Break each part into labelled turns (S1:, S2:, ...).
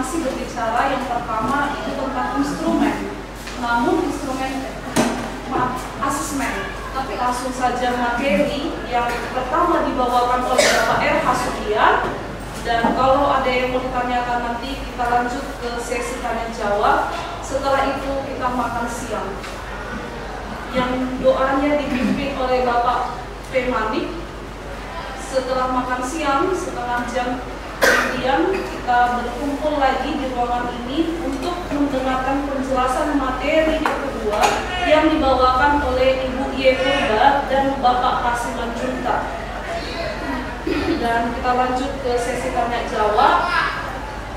S1: masih berbicara yang pertama itu tentang instrumen. Namun instrumen asesmen, tapi langsung saja materi yang pertama dibawakan oleh Bapak R. Hasudian. Dan kalau ada yang mau ditanyakan nanti kita lanjut ke sesi tanya jawab. Setelah itu kita makan siang yang doanya dipimpin oleh Bapak P. Manik. Setelah makan siang setengah jam kemudian kita berkumpul lagi di ruangan ini untuk mendengarkan penjelasan materi yang kedua yang dibawakan oleh Ibu Y. Purba dan Bapak Kasiman Junta. Dan kita lanjut ke sesi tanya jawab.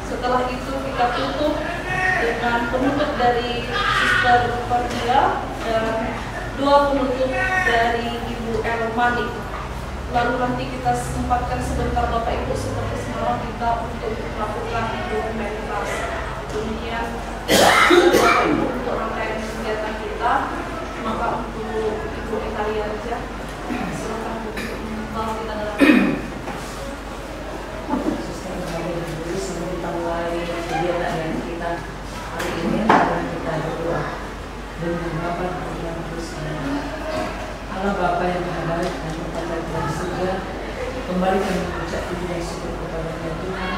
S1: Setelah itu kita tutup dengan penutup dari Sister Fardia dan doa penutup dari Ibu R. Manik. Lalu nanti kita sempatkan sebentar Bapak Ibu seperti semalam kita untuk melakukan dokumentasi. Demikian Bapak Ibu untuk rangkaian kegiatan kita. Maka untuk Ibu Ekaria aja silakan kalau kita dalam.
S2: Sebelum kita mulai kegiatan yang kita hari ini, adalah kita berdoa dengan Bapa yang terus Allah Bapa yang Maha Baik dan Bapa yang surga, kembali kami mengucap puji dan syukur kepada Tuhan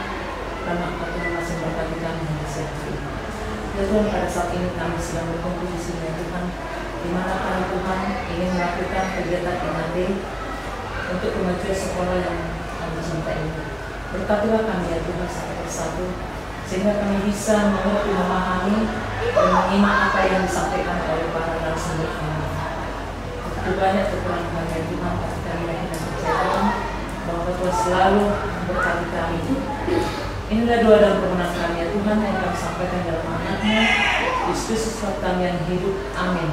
S2: karena Engkau Tuhan masih memberkati kami hingga siang hari ini. Ya Tuhan, pada saat ini kami sedang berkumpul di sini ya Tuhan, di mana kami Tuhan ingin melakukan kegiatan IMAD untuk kemajuan sekolah yang kami cintai ini. Berkatilah kami ya Tuhan satu persatu, sehingga kami bisa mengerti, memahami, dan menyimak apa yang disampaikan oleh para narasumber kami. Begitu banyak kekurangan kami ya Tuhan, tapi kami yakin dan percaya bahwa Tuhan selalu memberkati kami. Inilah doa dan permohonan kami ya Tuhan yang kami sampaikan dalam anaknya, Yesus kami yang hidup. Amin.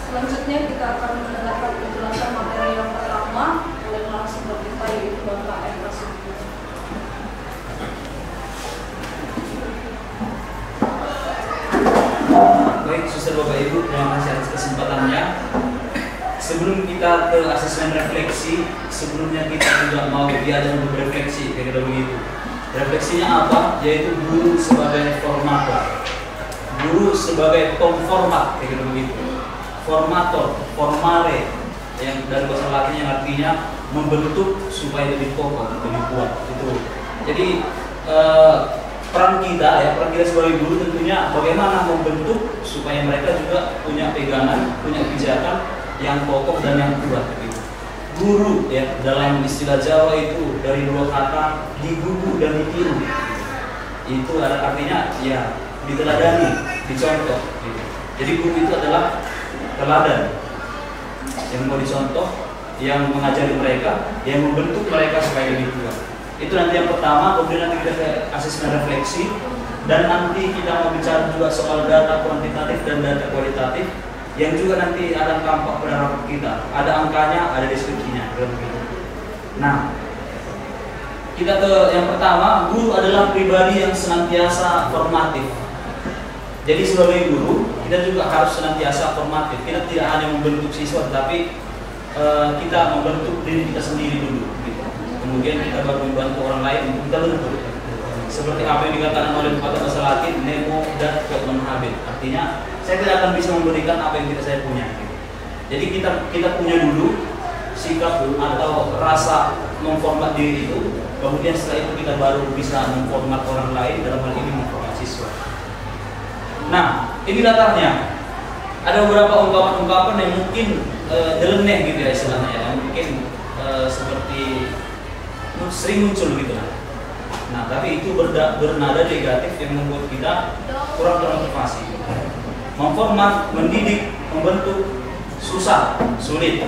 S1: Selanjutnya kita akan mendengarkan penjelasan materi yang pertama oleh narasumber kita yaitu Bapak R. Hasudian.
S3: Baik, Suster Bapak Ibu, terima kasih atas kesempatannya. Sebelum kita ke asesmen refleksi, sebelumnya kita juga mau diajar untuk refleksi, kira-kira begitu. Refleksinya apa? Yaitu guru sebagai formator, guru sebagai pemformat, kira-kira begitu. Formator, formare, yang dari bahasa Latin yang artinya membentuk supaya lebih kokoh, lebih kuat. Itu. Jadi peran kita sebagai guru tentunya bagaimana membentuk supaya mereka juga punya pegangan, punya kebijakan yang kokoh dan yang kuat. Gitu. Guru ya dalam istilah Jawa itu dari dua kata digugu dan ditiru. Itu artinya ya diteladani, dicontoh. Gitu. Jadi guru itu adalah teladan yang mau dicontoh, yang mengajari mereka, yang membentuk mereka supaya lebih kuat. Itu nanti yang pertama. Kemudian nanti kita ke asesmen refleksi, dan nanti kita mau bicara juga soal data kuantitatif dan data kualitatif yang juga nanti akan tampak pada rapor kita. Ada angkanya, ada deskripsinya. Nah, kita ke yang pertama. Guru adalah pribadi yang senantiasa formatif. Jadi sebagai guru kita juga harus senantiasa formatif. Kita tidak hanya membentuk siswa, tapi kita membentuk diri kita sendiri dulu. Gitu. Kemudian kita baru membantu orang lain untuk kita bentuk. Seperti apa yang dikatakan oleh pepatah bahasa Latin, nemo dat non habet. Artinya saya tidak akan bisa memberikan apa yang saya punya. Gitu. Jadi kita punya dulu sikap atau rasa memformat diri itu. Kemudian setelah itu kita baru bisa memformat orang lain, dalam hal ini memformat siswa. Nah, ini latarnya. Ada beberapa ungkapan-ungkapan yang mungkin nyeleneh gitu ya istilahnya, yang mungkin seperti sering muncul gitu. Nah, tapi itu bernada negatif yang membuat kita kurang termotivasi. Memformat, mendidik, membentuk susah, sulit.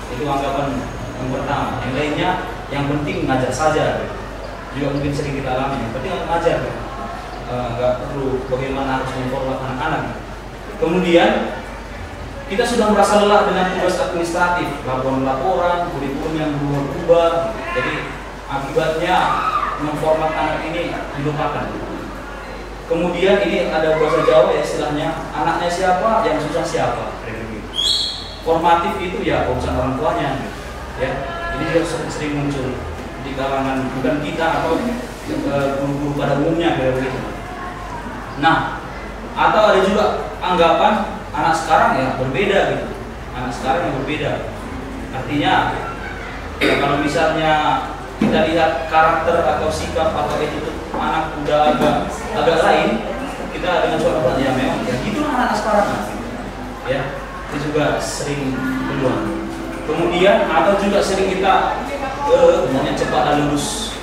S3: Itu anggapan yang pertama. Yang lainnya, yang penting ngajar saja. Juga mungkin sering kita alami. Yang penting ngajar. Nggak perlu bagaimana harus memformat anak-anak. Kemudian kita sudah merasa lelah dengan tugas administratif, laporan-laporan, kurikulum yang berubah. Jadi akibatnya memformat anak ini dilupakan. Kemudian ini ada bahasa Jawa ya istilahnya, anaknya siapa yang susah siapa. formatif itu ya urusan orang tuanya, ya. Ini juga sering muncul di kalangan bukan kita atau guru-guru pada umumnya kayak begitu. Nah, atau ada juga anggapan anak sekarang ya berbeda gitu. Anak sekarang yang berbeda. Artinya ya, kalau misalnya kita lihat karakter atau sikap atau attitude anak udah agak lain, kita dengan suara ya memang ya gitu anak sekarang ya, itu juga sering keluar. Kemudian atau juga sering kita hanya cepat lulus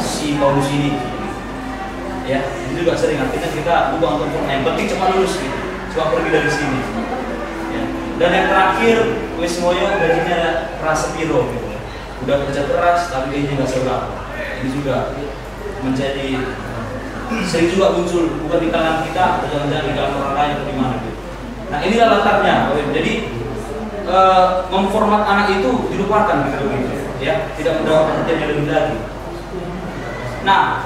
S3: si Paulus ini ya, itu juga sering, artinya kita bukan untuk yang penting cepat lulus gitu, cepat pergi dari sini ya. Dan yang terakhir wis moyo gajinya rasa piro gitu, udah kerja keras tapi gajinya nggak seberapa. Ini juga menjadi sering juga muncul bukan di kalangan kita atau jangan-jangan di kalangan orang lain atau di mana gitu. Nah inilah latarnya. Jadi memformat anak itu dilupakan gitu ya, tidak mendapat perhatian yang lebih lagi. Nah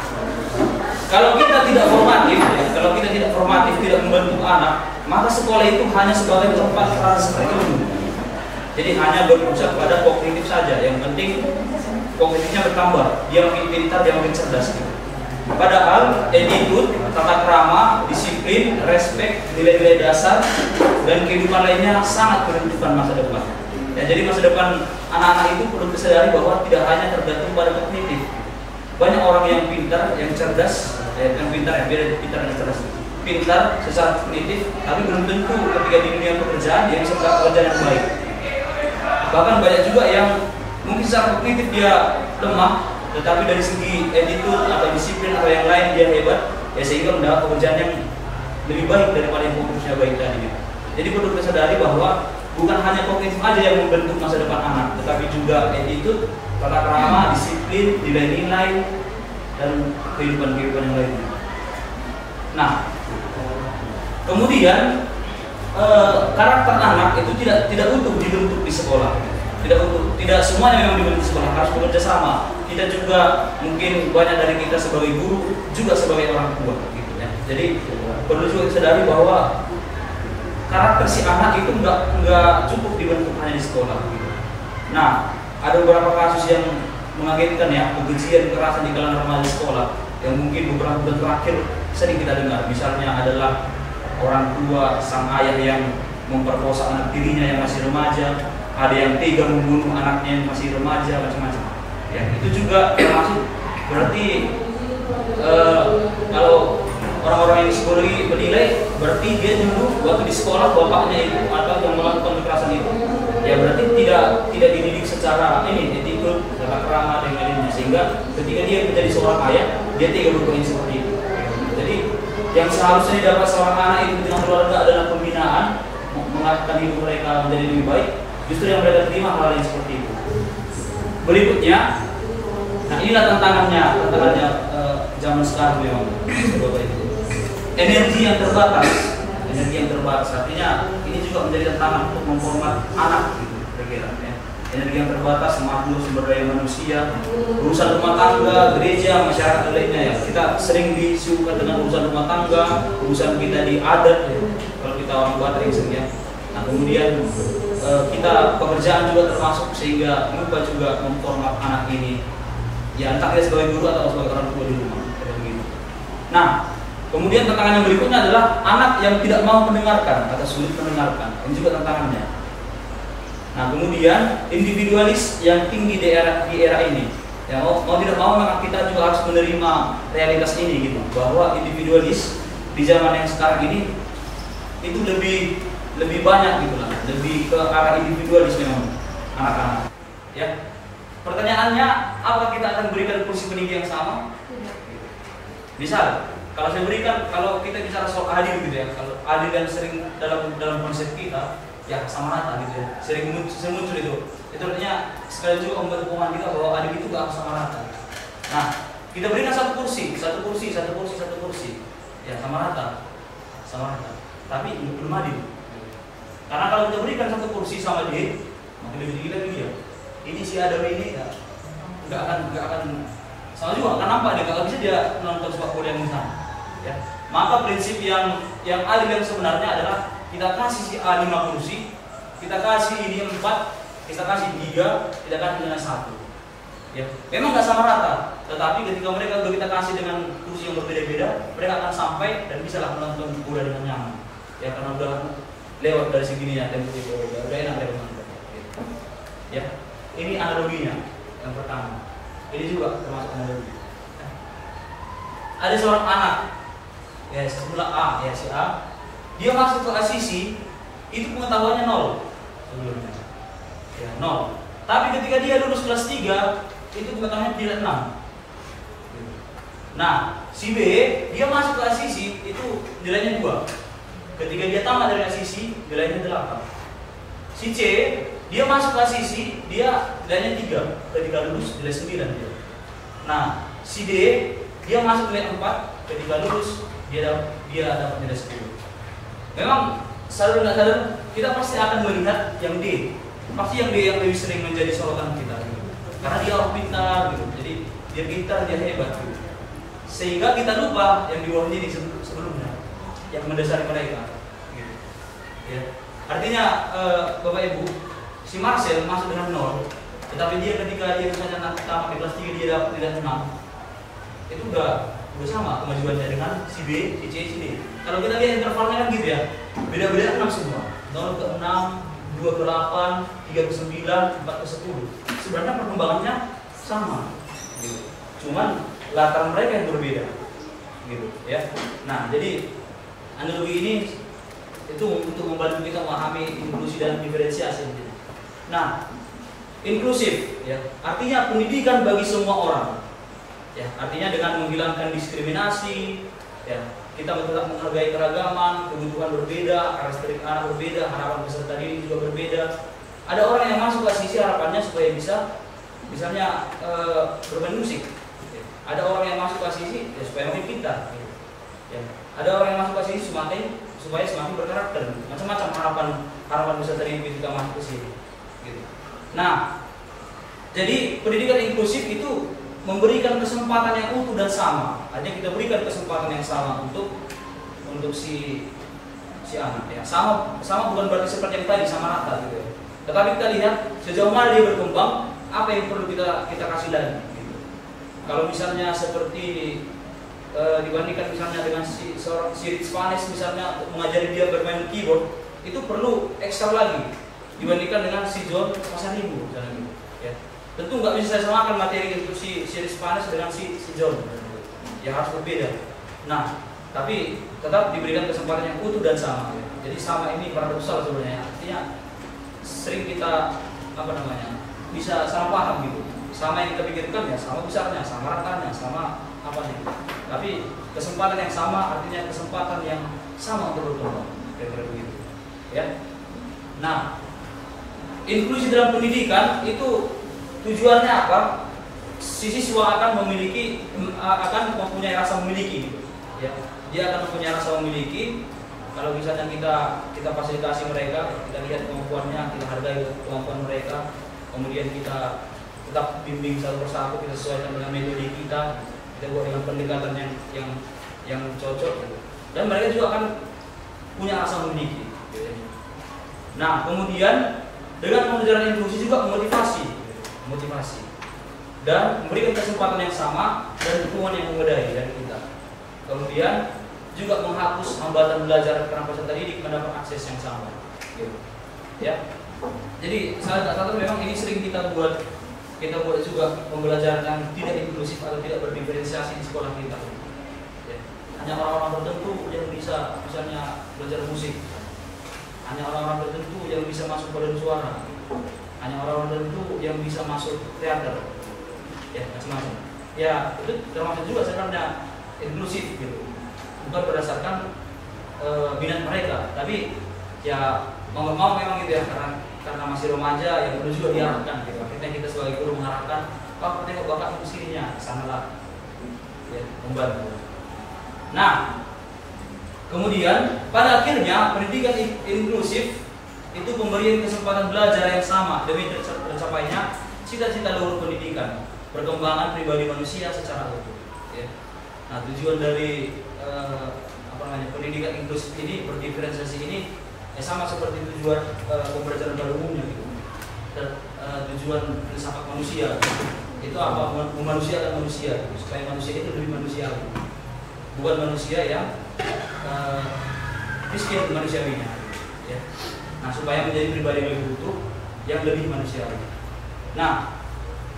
S3: kalau kita tidak formatif ya, kalau kita tidak formatif, tidak membentuk anak, maka sekolah itu hanya sebagai tempat transfer ilmu. Jadi hanya berpusat pada kognitif saja, yang penting kognitifnya bertambah, dia makin pintar, dia makin cerdas gitu. Padahal attitude, tata krama, disiplin, respect, nilai-nilai dasar dan kehidupan lainnya sangat menentukan masa depan. Ya, jadi masa depan anak-anak itu perlu disadari bahwa tidak hanya tergantung pada kognitif. Banyak orang yang pintar, yang cerdas, yang pintar, yang beda pintar dan cerdas. Pintar secara kognitif, tapi belum tentu ketika di dunia pekerjaan dia bisa melakukan pekerjaan yang baik. Bahkan banyak juga yang mungkin secara kognitif dia lemah, tetapi dari segi attitude atau disiplin atau yang lain dia hebat, ya sehingga mendapat pekerjaan yang lebih baik daripada yang fokusnya baik tadi. Jadi perlu kita sadari bahwa bukan hanya kognitif aja yang membentuk masa depan anak, tetapi juga attitude, tata krama, disiplin, nilai-nilai, dan kehidupan-kehidupan yang lainnya. Nah, kemudian karakter anak itu tidak utuh dibentuk di sekolah. Tidak semuanya memang dibentuk di sekolah, harus bekerja sama. Kita juga mungkin banyak dari kita sebagai guru juga sebagai orang tua gitu ya. Jadi perlu juga disadari bahwa karakter si anak itu nggak cukup dibentuk hanya di sekolah gitu. Nah, ada beberapa kasus yang mengagetkan ya, kekejian kekerasan di kalangan remaja sekolah yang mungkin beberapa bulan terakhir sering kita dengar. Misalnya adalah orang tua sang ayah yang memperkosa anak tirinya yang masih remaja, ada yang tega membunuh anaknya yang masih remaja, macam-macam. Ya, itu juga termasuk berarti kalau orang-orang yang psikologi menilai berarti dia dulu waktu di sekolah bapaknya itu atau yang melakukan kekerasan itu ya berarti tidak dididik secara etikut, tata krama dan lainnya, sehingga ketika dia menjadi seorang ayah dia tega berbuat seperti itu. Jadi yang seharusnya didapat seorang anak itu dengan keluarga adalah pembinaan, mengarahkan hidup mereka menjadi lebih baik, justru yang mereka terima hal yang seperti itu. Berikutnya, nah inilah tantangannya zaman sekarang memang. Energi yang terbatas, artinya ini juga menjadi tantangan untuk memformat anak gitu, kira-kira. Ya. Energi yang terbatas, makhluk sumber daya manusia, urusan rumah tangga, gereja, masyarakat lainnya ya. Kita sering disuguhkan dengan urusan rumah tangga, urusan kita di adat, ya. Kalau kita orang Batak yang sering ya. Nah kemudian kita pekerjaan juga termasuk, sehingga lupa juga memformat anak ini ya, entah dia sebagai guru atau sebagai orang tua di rumah begitu. Nah kemudian tantangan yang berikutnya adalah anak yang tidak mau mendengarkan atau sulit mendengarkan, ini juga tantangannya. Nah kemudian individualis yang tinggi di era ini ya, mau tidak mau maka kita juga harus menerima realitas ini gitu, bahwa individualis di zaman yang sekarang ini itu lebih banyak gitu lah, lebih ke arah individualis memang anak-anak. Ya, pertanyaannya, apa kita akan berikan kursi peninggi yang sama? Misal, kalau kita bicara soal adil gitu ya, kalau adil yang sering dalam konsep kita, ya sama rata gitu ya, sering muncul itu artinya sekali juga membantu pemahaman kita bahwa adil itu gak harus sama rata. Nah, kita berikan satu kursi, ya sama rata, tapi belum adil. Karena kalau kita berikan satu kursi sama dia, makin lebih tinggi lagi dia. Ini si Adam ini ya, nggak akan sama juga, kan nampak dia nggak bisa dia nonton sepak bola yang sama. Ya. Maka prinsip yang adil yang sebenarnya adalah kita kasih si A 5 kursi, kita kasih ini 4, kita kasih 3, kita kasih dengan 1. Ya, memang nggak sama rata, tetapi ketika mereka udah kita kasih dengan kursi yang berbeda-beda, mereka akan sampai dan bisa lah menonton bola dengan nyaman. Ya, karena udah lewat dari segininya tempo itu udah enak lewat nonton. Ya, ini analoginya yang pertama. Ini juga termasuk analogi. Ada seorang anak, ya sebelah A, ya si A, dia masuk ke ACC, itu pengetahuannya 0 sebelumnya, ya 0. Tapi ketika dia lulus kelas 3, itu pengetahuannya nilai 6. Nah, si B, dia masuk ke ACC, itu nilainya 2. Ketika dia tamat dari ACC, nilainya 8. Si C, dia masuk ke ACC, dia nilainya 3. Ketika lulus, nilai 9 dia. Nah, si D, dia masuk nilai 4. Ketika lulus, dia dapat nilai 10. Memang sadar nggak sadar, kita pasti akan melihat yang D. Pasti yang D yang lebih sering menjadi sorotan kita, gitu. Karena dia orang pintar, gitu. Jadi dia pintar, dia hebat, gitu. Sehingga kita lupa yang di bawahnya ini sebelumnya, yang mendasari mereka, gitu. Ya. Artinya Bapak Ibu, si Marcel masuk dengan 0, tetapi dia ketika dia misalnya tamat di kelas 3 dia dapat nilai 6, itu udah sama kemajuannya dengan si B, si C, si D. Kalau kita lihat intervalnya kan gitu ya, beda-beda 6 semua, 0 ke 6, 2 ke 8, 3 ke 9, 4 ke 10. Sebenarnya perkembangannya sama, gitu. Cuman latar mereka yang berbeda, gitu ya. Nah, jadi analogi ini itu untuk membantu kita memahami inklusi dan diferensiasi. Nah, inklusif ya, artinya pendidikan bagi semua orang. Ya, artinya dengan menghilangkan diskriminasi, ya, kita tetap menghargai keragaman, kebutuhan berbeda, karakteristik anak berbeda, harapan peserta didik juga berbeda. Ada orang yang masuk ke sisi harapannya supaya bisa, misalnya bermain musik. Ya. Ada orang yang masuk ke sisi ya, supaya makin pintar. Ya. Ada orang yang masuk ke sisi supaya semakin berkarakter. Macam-macam harapan peserta didik ketika masuk ke sini. Gitu. Nah, jadi pendidikan inklusif itu memberikan kesempatan yang utuh dan sama. Artinya kita berikan kesempatan yang sama untuk si anak ya. Sama bukan berarti seperti yang tadi sama rata gitu ya. Tetapi kita lihat sejauh mana dia berkembang, apa yang perlu kita kasih lagi gitu. Kalau misalnya seperti dibandingkan misalnya dengan si Spanish misalnya mengajari dia bermain keyboard, itu perlu ekstra lagi dibandingkan dengan si John Pasaribu misalnya gitu ya. Tentu nggak bisa saya samakan materi untuk si Spanish dengan si John, ya harus berbeda. Nah, tapi tetap diberikan kesempatan yang utuh dan sama. Ya. Jadi sama ini paradoksal sebenarnya. Artinya sering kita bisa sama paham gitu. Sama yang kita pikirkan ya sama besarnya, sama ratanya, sama apa nih. Tapi kesempatan yang sama artinya kesempatan yang sama untuk berkembang. Kira-kira begitu. Ya. Nah, inklusi dalam pendidikan itu tujuannya apa? Si siswa akan mempunyai rasa memiliki, gitu. Ya, dia akan mempunyai rasa memiliki. Kalau misalnya kita fasilitasi mereka, kita lihat kemampuannya, kita hargai kemampuan mereka, kemudian kita tetap bimbing satu persatu, kita sesuaikan dengan metode kita buat dengan pendekatan yang cocok, gitu. Dan mereka juga akan punya rasa memiliki. Gitu. Nah, kemudian dengan pembelajaran inklusi juga motivasi dan memberikan kesempatan yang sama dan dukungan yang memadai dari kita. Kemudian juga menghapus hambatan belajar karena peserta didik mendapat akses yang sama. Gitu. Ya. Jadi saya katakan memang ini sering kita buat juga pembelajaran yang tidak inklusif atau tidak berdiferensiasi di sekolah kita. Ya. Hanya orang-orang tertentu yang bisa misalnya belajar musik. Hanya orang-orang tertentu yang bisa masuk paduan suara. Hanya orang-orang tertentu yang bisa masuk teater, ya macam-macam. Ya itu termasuk juga sebenarnya inklusif gitu, bukan berdasarkan minat mereka, tapi ya mau memang gitu ya karena masih remaja yang perlu juga diarahkan gitu. Akhirnya kita sebagai guru mengarahkan, Pak tengok bakat musiknya, sanalah, ya membantu. Nah, kemudian pada akhirnya pendidikan inklusif itu pemberian kesempatan belajar yang sama demi tercapainya cita-cita luhur pendidikan, perkembangan pribadi manusia secara utuh. Ya. Nah, tujuan dari pendidikan inklusif ini, berdiferensiasi ini, Ya sama seperti tujuan pembelajaran pada umumnya gitu. Tujuan filsafat manusia itu apa? Memanusiakan manusia supaya manusia itu lebih manusiawi, bukan manusia yang miskin manusiawinya ya. Nah, supaya menjadi pribadi yang lebih utuh, yang lebih manusiawi. Nah,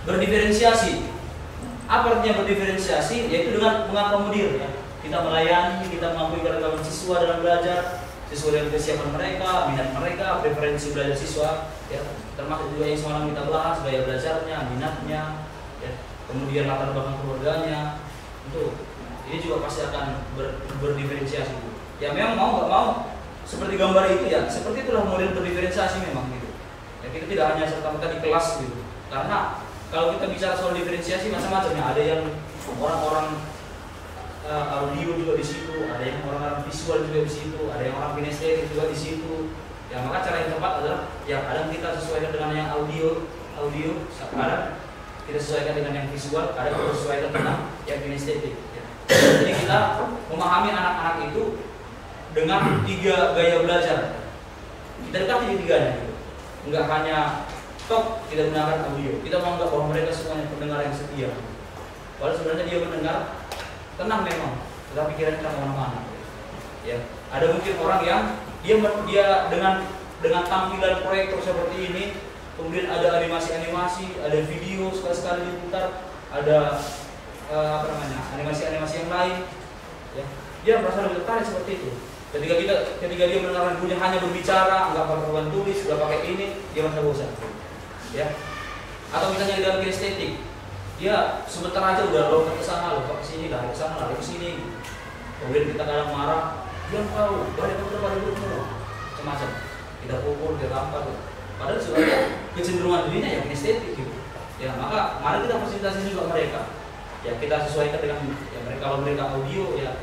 S3: berdiferensiasi. Apa artinya berdiferensiasi? Yaitu dengan mengakomodir ya. Kita melayani, kita mengakui keragaman siswa dalam belajar sesuai dengan kesiapan mereka, minat mereka, preferensi belajar siswa ya. Termasuk juga yang semalam kita bahas, gaya belajarnya, minatnya ya. Kemudian latar belakang keluarganya. Itu ini juga pasti akan berdiferensiasi. Ya memang mau nggak mau seperti gambar itu ya, seperti itulah model berdiferensiasi memang gitu. Ya, kita tidak hanya serta-merta di kelas gitu. Karena kalau kita bicara soal diferensiasi macam-macam ya, ada yang orang-orang audio juga di situ, ada yang orang-orang visual juga di situ, ada yang orang kinestetik juga di situ. Ya maka cara yang tepat adalah yang kadang kita sesuaikan dengan yang audio, kadang kita sesuaikan dengan yang visual, kadang kita sesuaikan dengan yang kinestetik. Ya. Jadi kita memahami anak-anak itu dengan 3 gaya belajar. Kita dekati di 3-nya gitu. Enggak hanya top tidak menggunakan audio. Kita menganggap bahwa mereka semuanya pendengar yang setia. Padahal sebenarnya dia mendengar tenang memang, tetapi pikirannya kemana-mana. Ya, ada mungkin orang yang dia dengan tampilan proyektor seperti ini, kemudian ada animasi-animasi, ada video sekali-sekali diputar, ada animasi-animasi yang lain. Ya, dia merasa lebih tertarik seperti itu. Ketika dia mendengarkan gurunya hanya berbicara, nggak pakai papan tulis, nggak pakai ini, dia merasa bosan. Ya, atau misalnya di dalam kinestetik, dia sebentar aja udah lompat ke sana, lompat ke sini, lari ke sana, lari ke sini. Kemudian kita kadang marah, dia tahu, balik ke depan dulu, macam-macam. Kita pukul, kita tampar. Padahal sebenarnya kecenderungan dirinya yang kinestetik gitu. Ya, maka mari kita fasilitasi juga mereka. Ya, kita sesuaikan dengan ya mereka, kalau mereka audio ya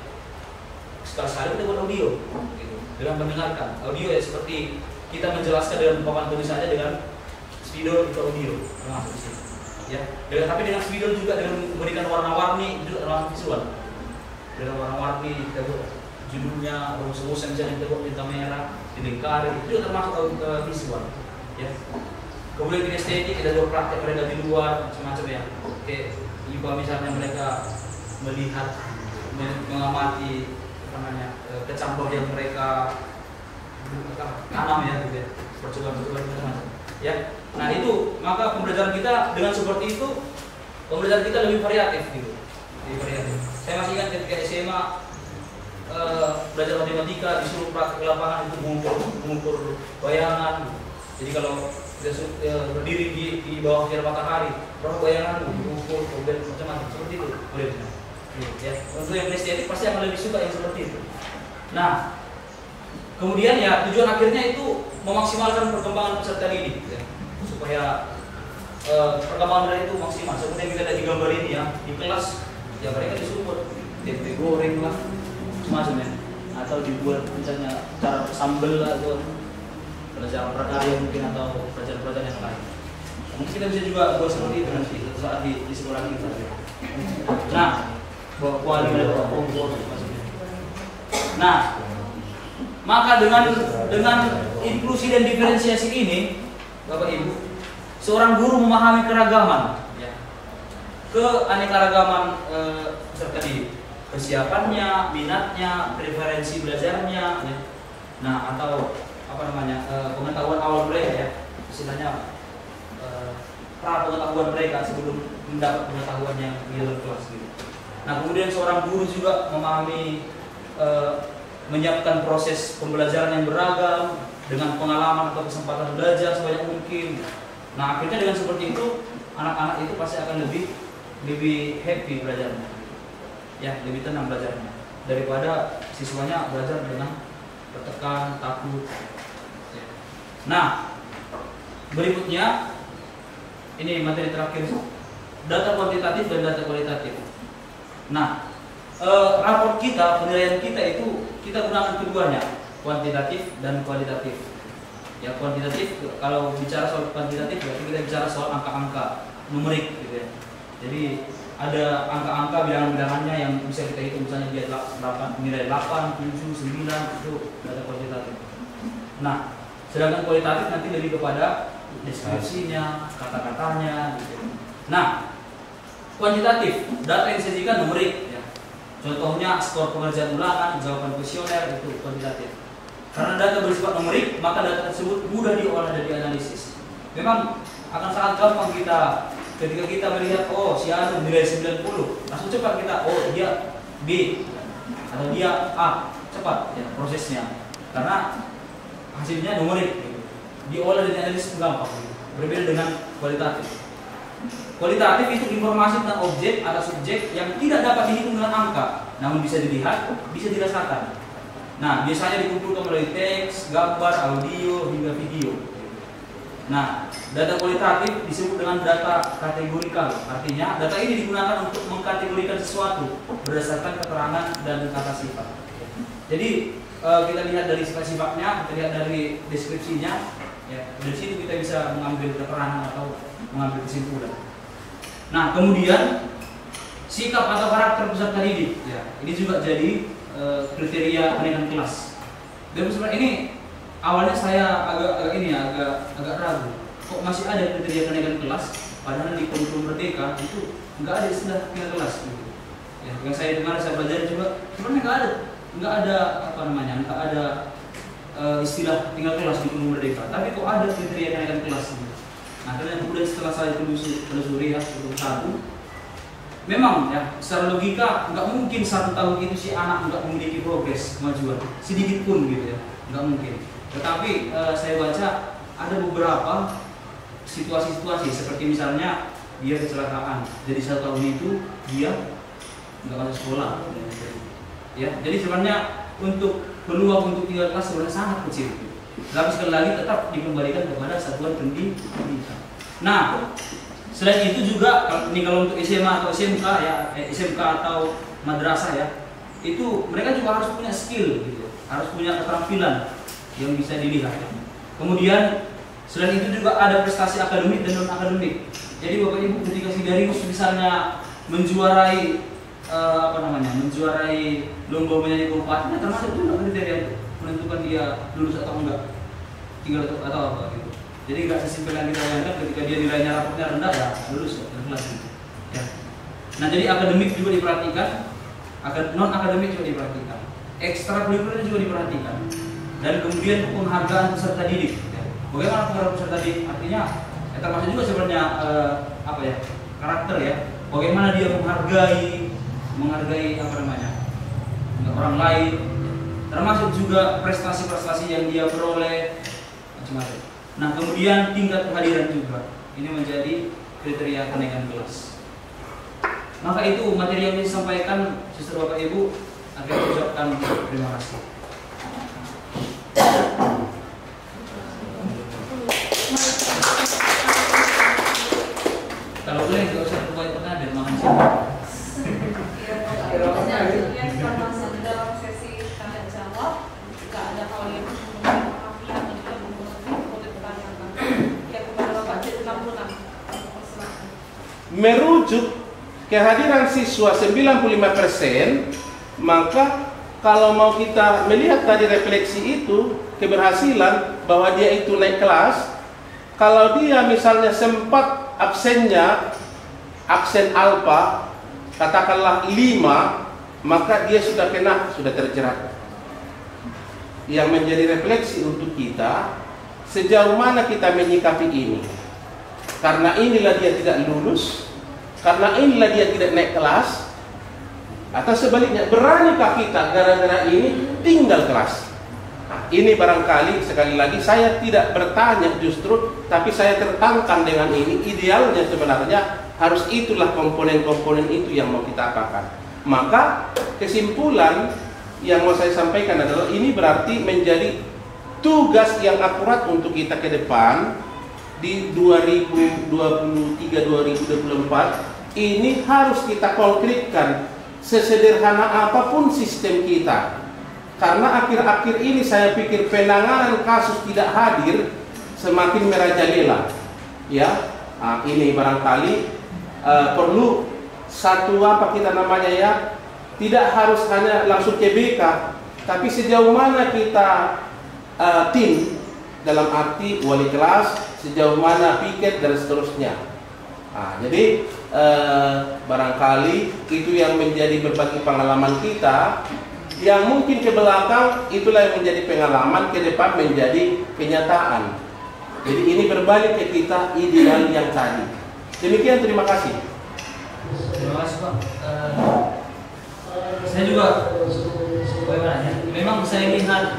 S3: sekali-sekali kita buat audio gitu. Dengan mendengarkan audio ya seperti kita menjelaskan dengan papan tulis saja dengan spidol itu audio termasuk di sini. Ya, tapi dengan spidol juga dengan memberikan warna-warni itu termasuk visual. Dengan warna-warni kita buat judulnya, rumus-rumusnya misalnya kita buat tinta merah, dilingkari itu juga termasuk visual. Ya. Kemudian kinestetik kita buat praktek mereka di luar macam-macam ya. Oke, jika misalnya mereka melihat, mengamati kecambah yang mereka tanam ya gitu ya, percobaan-percobaan macam-macam. Ya, nah itu maka pembelajaran kita dengan seperti itu, pembelajaran kita lebih variatif gitu, lebih variatif. Saya masih ingat ketika SMA belajar matematika disuruh praktik di lapangan itu mengukur bayangan. Jadi kalau kita berdiri di bawah sinar matahari, berapa bayangan mengukur, kemudian macam-macam seperti itu boleh. Ya, untuk yang kinestetik pasti akan lebih suka yang seperti itu. Nah, kemudian ya tujuan akhirnya itu memaksimalkan perkembangan peserta didik ya, supaya perkembangan mereka itu maksimal. Seperti yang kita lihat di gambar ini ya, di kelas ya mereka disuruh buat tempe goreng lah semacamnya, atau dibuat misalnya cara sambal atau pelajaran prakarya mungkin, atau pelajaran-pelajaran yang lain. Mungkin kita bisa juga buat seperti itu nanti suatu saat di sekolah kita. Nah, bawa kuali bawa kompor maksudnya. Nah, maka dengan inklusi dan diferensiasi ini, Bapak Ibu, seorang guru memahami keragaman, ya, keanekaragaman peserta didik, kesiapannya, minatnya, preferensi belajarnya, ya. Nah, atau pengetahuan awal mereka ya, istilahnya pra pengetahuan mereka sebelum mendapat pengetahuan yang di dalam kelas gitu. Nah, kemudian seorang guru juga memahami menyiapkan proses pembelajaran yang beragam dengan pengalaman atau kesempatan belajar sebanyak mungkin. Nah, akhirnya dengan seperti itu anak-anak itu pasti akan lebih happy belajarnya, ya, lebih tenang belajarnya daripada siswanya belajar dengan tertekan, takut. Nah, berikutnya ini materi terakhir, data kuantitatif dan data kualitatif. Nah, raport kita, penilaian kita itu kita gunakan keduanya, kuantitatif dan kualitatif. Ya, kuantitatif kalau bicara soal kuantitatif berarti kita bicara soal angka-angka numerik gitu ya. Jadi ada angka-angka bilangan-bilangannya yang bisa kita hitung, misalnya dia 8, nilai 8, 7, 9 itu data kuantitatif. Nah, sedangkan kualitatif nanti lebih kepada deskripsinya, kata-katanya gitu. Nah, kuantitatif, data yang disajikan numerik ya. Contohnya skor pengerjaan ulangan, jawaban kuesioner, itu kuantitatif. Karena data bersifat numerik, maka data tersebut mudah diolah dan dianalisis. Memang akan sangat gampang kita ketika kita melihat, oh si Anu nilai 90, langsung cepat kita, oh dia B atau dia A, cepat ya prosesnya. Karena hasilnya numerik gitu. Diolah dan dianalisis gampang gitu. Berbeda dengan kualitatif. Kualitatif itu informasi tentang objek atau subjek yang tidak dapat dihitung dengan angka, namun bisa dilihat, bisa dirasakan. Nah, biasanya dikumpulkan melalui teks, gambar, audio, hingga video. Nah, data kualitatif disebut dengan data kategorikal. Artinya, data ini digunakan untuk mengkategorikan sesuatu berdasarkan keterangan dan kata sifat. Jadi, kita lihat dari sifat-sifatnya, kita lihat dari deskripsinya. Ya, dari situ kita bisa mengambil keterangan atau mengambil kesimpulan. Nah, kemudian sikap atau karakter peserta didik. Ya, ini juga jadi kriteria kenaikan kelas. Dan sebenarnya ini awalnya saya agak ragu. Kok masih ada kriteria kenaikan kelas? Padahal di kurikulum Merdeka itu nggak ada istilah kenaikan kelas. Gitu. Ya, yang saya dengar, saya belajar juga, sebenarnya nggak ada istilah tinggal kelas di kurikulum Merdeka. Tapi kok ada kriteria kenaikan kelas? Gitu. Nah, kemudian setelah saya telusuri ya, memang ya secara logika nggak mungkin 1 tahun itu si anak nggak memiliki progres kemajuan sedikit pun gitu ya, nggak mungkin. Tetapi saya baca ada beberapa situasi-situasi seperti misalnya dia kecelakaan, jadi 1 tahun itu dia nggak masuk sekolah. Ya, jadi sebenarnya untuk peluang untuk tinggal kelas sebenarnya sangat kecil. Tapi sekali lagi tetap dikembalikan kepada satuan pendidikan. Nah, selain itu juga kalau untuk SMA atau SMK ya, SMK atau madrasah ya, itu mereka juga harus punya skill gitu, harus punya keterampilan yang bisa dilihat. Kemudian selain itu juga ada prestasi akademik dan non akademik. Jadi Bapak Ibu ketika si Darius misalnya menjuarai menjuarai lomba menyanyi kabupaten, termasuk juga kriteria menentukan dia lulus atau enggak, tinggal atau apa gitu. Jadi nggak sesimpel yang kita bayangkan ketika dia nilainya rapotnya rendah ya lulus ya, kelas gitu. Ya. Nah, jadi akademik juga diperhatikan, non akademik juga diperhatikan, ekstrakurikuler juga diperhatikan, dan kemudian penghargaan peserta didik. Ya. Bagaimana penghargaan peserta didik? Artinya termasuk juga sebenarnya karakter ya. Bagaimana dia menghargai orang lain, termasuk juga prestasi-prestasi yang dia peroleh macam-macam. Nah, kemudian tingkat kehadiran juga ini menjadi kriteria kenaikan kelas. Maka itu materi yang disampaikan Suster Bapak Ibu, akan ucapkan terima kasih. Kalau boleh nggak usah terbanyak pertanyaan dan makan siang.
S1: Kita masuk dalam sesi tanya jawab. Jika ada hal yang
S4: merujuk kehadiran siswa 95%, maka kalau mau kita melihat tadi refleksi itu, keberhasilan bahwa dia itu naik kelas, kalau dia misalnya sempat absennya, absen alfa, katakanlah 5, maka dia sudah terjerat. Yang menjadi refleksi untuk kita, sejauh mana kita menyikapi ini. Karena inilah dia tidak lulus, karena inilah dia tidak naik kelas, atau sebaliknya, beranikah kita gara-gara ini tinggal kelas. Nah, ini barangkali sekali lagi saya tidak bertanya justru, tapi saya tertantang dengan ini. Idealnya sebenarnya harus itulah komponen-komponen itu yang mau kita apakan. Maka kesimpulan yang mau saya sampaikan adalah ini berarti menjadi tugas yang akurat untuk kita ke depan di 2023-2024. Ini harus kita konkretkan sesederhana apapun sistem kita. Karena akhir-akhir ini saya pikir penanganan kasus tidak hadir semakin merajalela. Ya, nah, ini barangkali perlu satu tidak harus hanya langsung ke BK, tapi sejauh mana kita tim, dalam arti wali kelas, sejauh mana piket dan seterusnya. Jadi barangkali itu yang menjadi berbagi pengalaman kita, yang mungkin ke belakang itulah yang menjadi pengalaman, ke depan menjadi kenyataan. Jadi ini berbalik ke kita ideal yang tadi. Demikian, terima kasih.
S3: Terima kasih Pak. Saya juga bagaimana ya? Memang saya lihat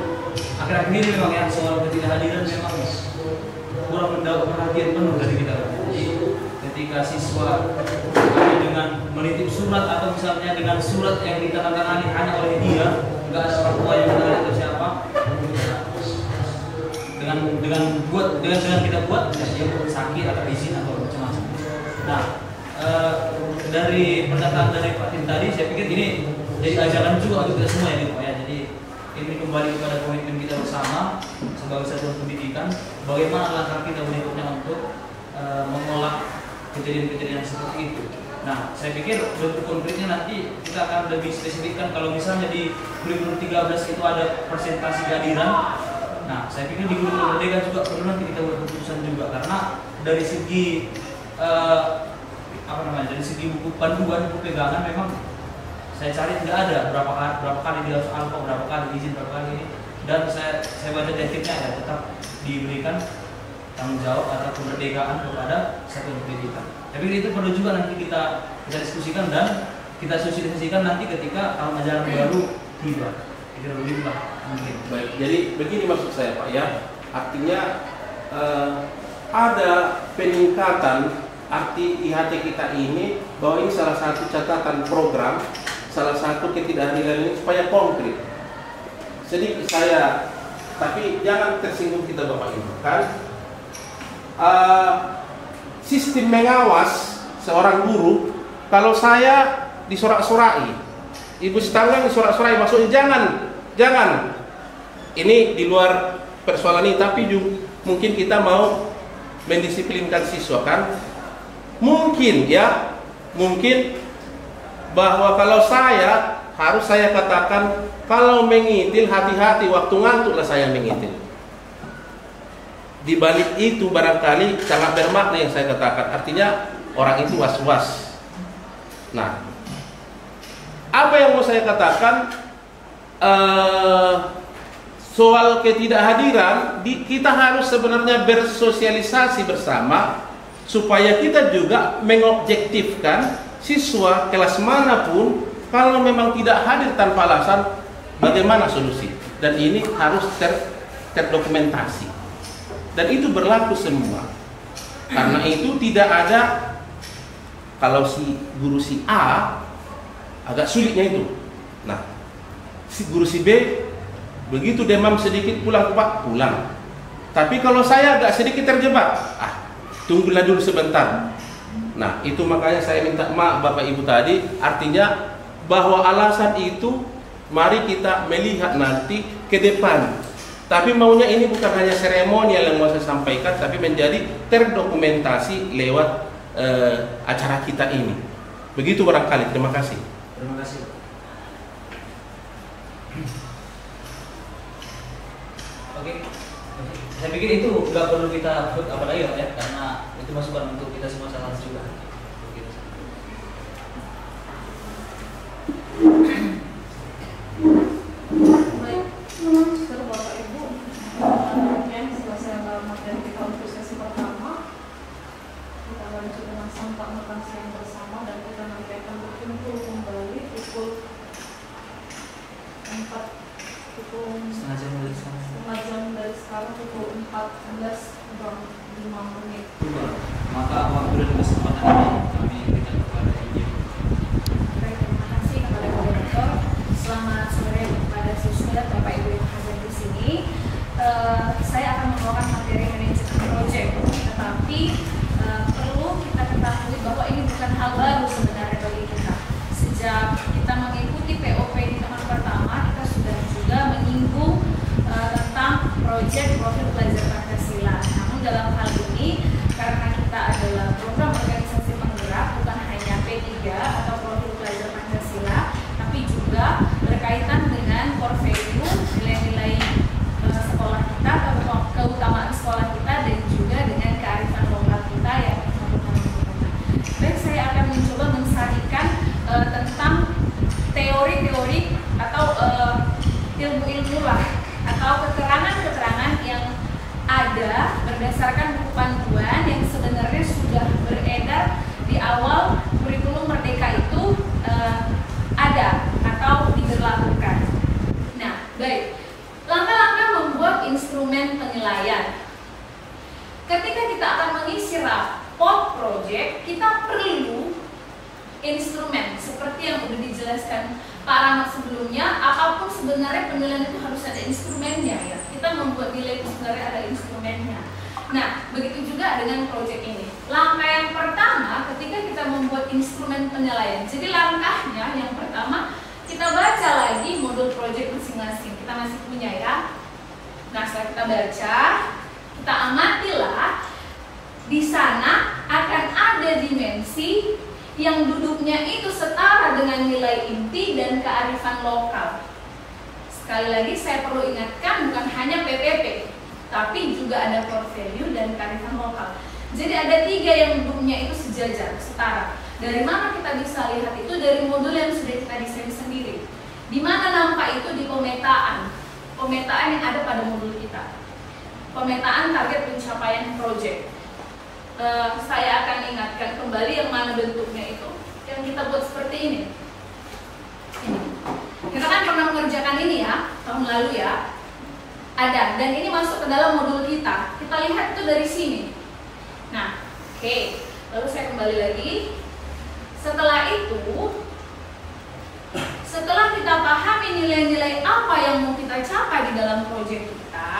S3: akhir-akhir ini memang ya soal ketidakhadiran memang kurang mendapat perhatian penuh dari kita. Jadi ketika siswa dengan menitip surat atau misalnya dengan surat yang ditandatangani hanya oleh dia, nggak ada orang tua yang mengenal atau siapa, dengan kita buat dia sakit atau izin atau macam-macam. Nah, dari pernyataan dari Pak Tim tadi, saya pikir ini jadi ajaran juga untuk kita semua ya, Pak ya. Jadi ini kembali kepada komitmen kita bersama sebagai satuan pendidikan, bagaimana langkah kita berikutnya untuk mengolah kejadian-kejadian seperti itu. Nah, saya pikir bentuk konkretnya nanti kita akan lebih spesifikkan. Kalau misalnya di kurikulum 13 itu ada presentasi kehadiran, nah saya pikir di kurikulum merdeka juga perlu nanti kita buat keputusan juga, karena dari segi dari segi buku panduan, buku pegangan memang saya cari tidak ada berapa kali dia harus alfa, berapa kali izin, berapa kali ini, dan saya baca detiknya ya tetap diberikan tanggung jawab atau kemerdekaan kepada satuan pendidikan. Tapi itu perlu juga nanti kita diskusikan dan kita sosialisasikan nanti ketika tahun ajaran baru tiba. Itu lebih mungkin.
S4: Baik, jadi begini maksud saya Pak ya, artinya ada peningkatan arti IHT kita ini, bahwa ini salah satu catatan program, salah satu ketidakhadiran ini supaya konkret. Jadi tapi jangan tersinggung kita Bapak Ibu kan. Sistem mengawas seorang guru, kalau saya disorak-sorai, Ibu Setanggang disorak-sorai, maksudnya jangan. Ini di luar persoalan ini, tapi juga mungkin kita mau mendisiplinkan siswa kan. Mungkin bahwa kalau harus saya katakan, kalau mengitil hati-hati, waktu ngantuklah saya mengitil. Di balik itu barangkali sangat bermakna yang saya katakan, artinya orang itu was-was. Nah, apa yang mau saya katakan, soal ketidakhadiran, kita harus sebenarnya bersosialisasi bersama, supaya kita juga mengobjektifkan siswa kelas manapun, kalau memang tidak hadir tanpa alasan, bagaimana solusi. Dan ini harus terdokumentasi. Dan itu berlaku semua. Karena itu tidak ada, kalau guru si A agak sulitnya itu. Nah, guru si B begitu demam sedikit pulang. Tapi kalau saya agak sedikit terjebak, tunggulah dulu sebentar. Nah, itu makanya saya minta maaf Bapak Ibu tadi, artinya bahwa alasan itu mari kita melihat nanti ke depan. Tapi maunya ini bukan hanya seremonial yang mau saya sampaikan, tapi menjadi terdokumentasi lewat acara kita ini. Begitu barangkali. Terima kasih.
S3: Terima kasih. Oke. Saya pikir itu nggak perlu kita put apa lagi ya, karena itu masukan untuk kita semua salah juga.
S1: Baik, seluruh Bapak Ibu, yang selesai materi kita untuk sesi pertama, kita lanjut dengan santap makan siang bersama, dan kita nanti akan berkumpul kembali pukul 4, setengah jam dari sekarang, pukul 14:05.
S3: Maka waktu dan kesempatan ini kami berikan kepada Ibu.
S5: Baik, terima kasih kepada moderator. Selamat sore kepada siswa dan Bapak Ibu yang hadir di sini. Saya akan membawakan materi manajemen proyek, tetapi perlu kita ketahui bahwa ini bukan hal baru sebenarnya bagi kita. Sejak kita mengikuti POP di tahun pertama, kita sudah juga menyinggung tentang proyek profil belajar Pancasila. Namun dalam hal ini, karena kita adalah program support project, kita perlu instrumen seperti yang udah dijelaskan Pak Rahmat sebelumnya. Apapun sebenarnya penilaian itu harus ada instrumennya ya. Kita membuat nilai itu sebenarnya ada instrumennya. Nah, begitu juga dengan project ini. Langkah yang pertama ketika kita membuat instrumen penilaian. Jadi langkahnya yang pertama, kita baca lagi modul project masing-masing. Kita masih punya ya. Nah, setelah kita baca, kita amatilah. Di sana akan ada dimensi yang duduknya itu setara dengan nilai inti dan kearifan lokal. Sekali lagi saya perlu ingatkan, bukan hanya PPP, tapi juga ada core value dan kearifan lokal. Jadi ada 3 yang duduknya itu sejajar, setara. Dari mana kita bisa lihat itu? Dari modul yang sudah kita desain sendiri. Di mana nampak itu? Di pemetaan. Pemetaan yang ada pada modul kita. Pemetaan target pencapaian project. Saya akan ingatkan kembali yang mana bentuknya itu. Yang kita buat seperti ini. Kita kan pernah mengerjakan ini ya, tahun lalu ya. Ada, dan ini masuk ke dalam modul kita. Kita lihat itu dari sini. Nah, oke. Lalu saya kembali lagi. Setelah itu, setelah kita pahami nilai-nilai apa yang mau kita capai di dalam proyek kita,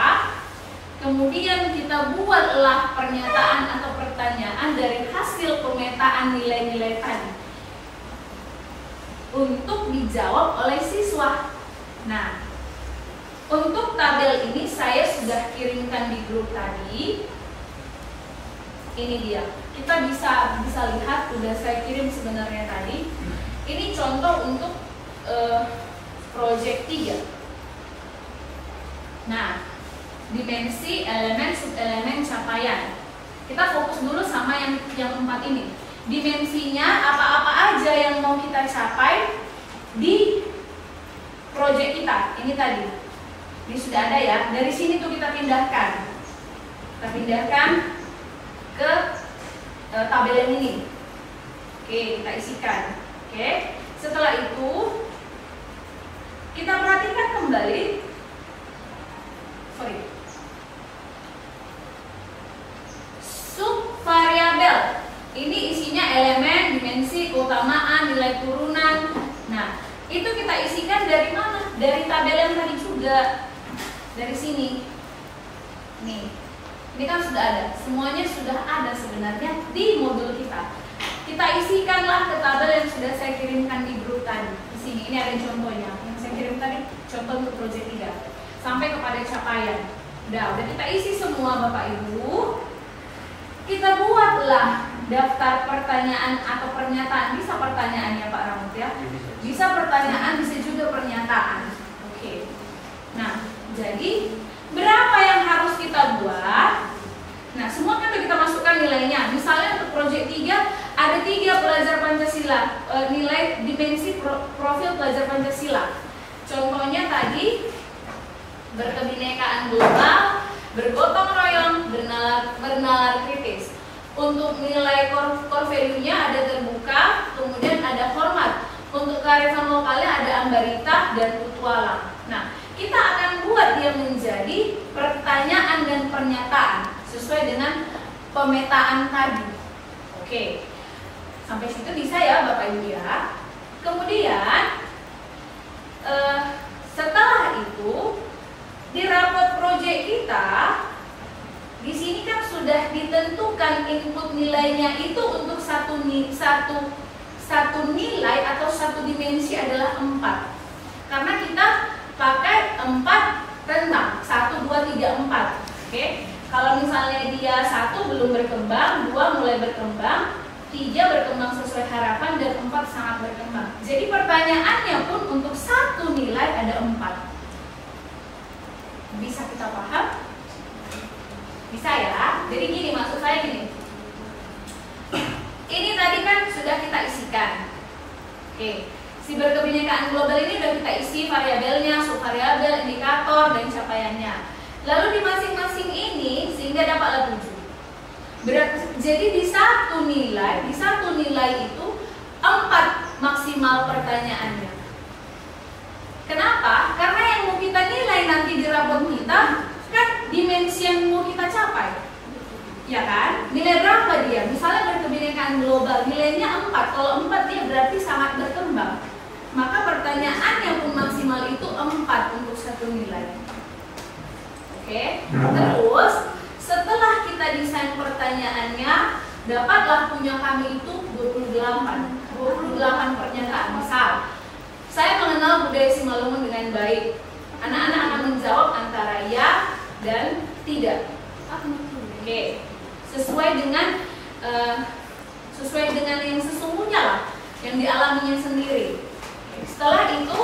S5: kemudian kita buatlah pernyataan atau pertanyaan dari hasil pemetaan nilai-nilai tadi untuk dijawab oleh siswa. Nah, untuk tabel ini saya sudah kirimkan di grup tadi. Ini dia. Kita bisa lihat, sudah saya kirim sebenarnya tadi. Ini contoh untuk proyek 3. Nah, dimensi, elemen, subelemen, capaian. Kita fokus dulu sama yang 4 ini. Dimensinya apa-apa aja yang mau kita capai di proyek kita. Ini tadi. Ini sudah ada ya. Dari sini tuh kita pindahkan. Kita pindahkan ke tabel yang ini. Oke, kita isikan. Oke. Setelah itu kita perhatikan kembali. Subvariabel. Ini isinya elemen, dimensi, keutamaan, nilai turunan. Nah, itu kita isikan dari mana? Dari tabel yang tadi juga. Dari sini. Nih. Ini kan sudah ada. Semuanya sudah ada sebenarnya di modul kita. Kita isikanlah ke tabel yang sudah saya kirimkan di grup tadi. Di sini ini ada contohnya. Yang saya kirim tadi contoh untuk proyek 3 sampai kepada capaian. Udah kita isi semua Bapak Ibu. Kita buatlah daftar pertanyaan atau pernyataan. Bisa pertanyaan ya Pak Ramut ya. Bisa pertanyaan, bisa juga pernyataan. Oke. Nah, jadi berapa yang harus kita buat? Nah, semua kan kita masukkan nilainya. Misalnya untuk proyek 3 ada 3 pelajar Pancasila, nilai dimensi profil pelajar Pancasila. Contohnya tadi berkebinekaan global, bergotong royong, bernalar kritis. Untuk nilai core value-nya ada terbuka, kemudian ada hormat. Untuk kearifan lokalnya ada ambarita dan petualang. Nah, kita akan buat dia menjadi pertanyaan dan pernyataan sesuai dengan pemetaan tadi. Oke. Sampai situ bisa ya Bapak Ibu ya. Kemudian setelah itu di rapot proyek kita di sini kan sudah ditentukan input nilainya itu untuk satu nilai atau satu dimensi adalah 4. Karena kita pakai 4 rentang 1, 2, 3, 4. Oke. Kalau misalnya dia 1 belum berkembang, 2 mulai berkembang, 3 berkembang sesuai harapan, dan 4 sangat berkembang. Jadi pertanyaannya pun untuk satu nilai ada 4. Bisa kita paham? Bisa ya? Jadi gini, maksud saya gini. Ini tadi kan sudah kita isikan. Oke. Si berkebinekaan global ini sudah kita isi variabelnya, subvariabel, indikator, dan capaiannya. Lalu di masing-masing ini sehingga dapatlah 7. Jadi di satu nilai itu 4 maksimal pertanyaannya. Kenapa? Karena yang mau kita nilai nanti di rapot kita kan dimensi yang mau kita capai. Ya kan? Nilai berapa dia? Misalnya kebinaikan global nilainya 4. Kalau 4 dia berarti sangat berkembang. Maka pertanyaannya pun maksimal itu 4 untuk satu nilai. Oke. Terus setelah kita desain pertanyaannya, dapatlah punya kami itu 28 pernyataan. Misal, saya mengenal budaya Simalungun dengan baik. Anak-anak akan menjawab antara ya dan tidak. Oke. Sesuai dengan yang sesungguhnya lah, yang dialaminya sendiri. Setelah itu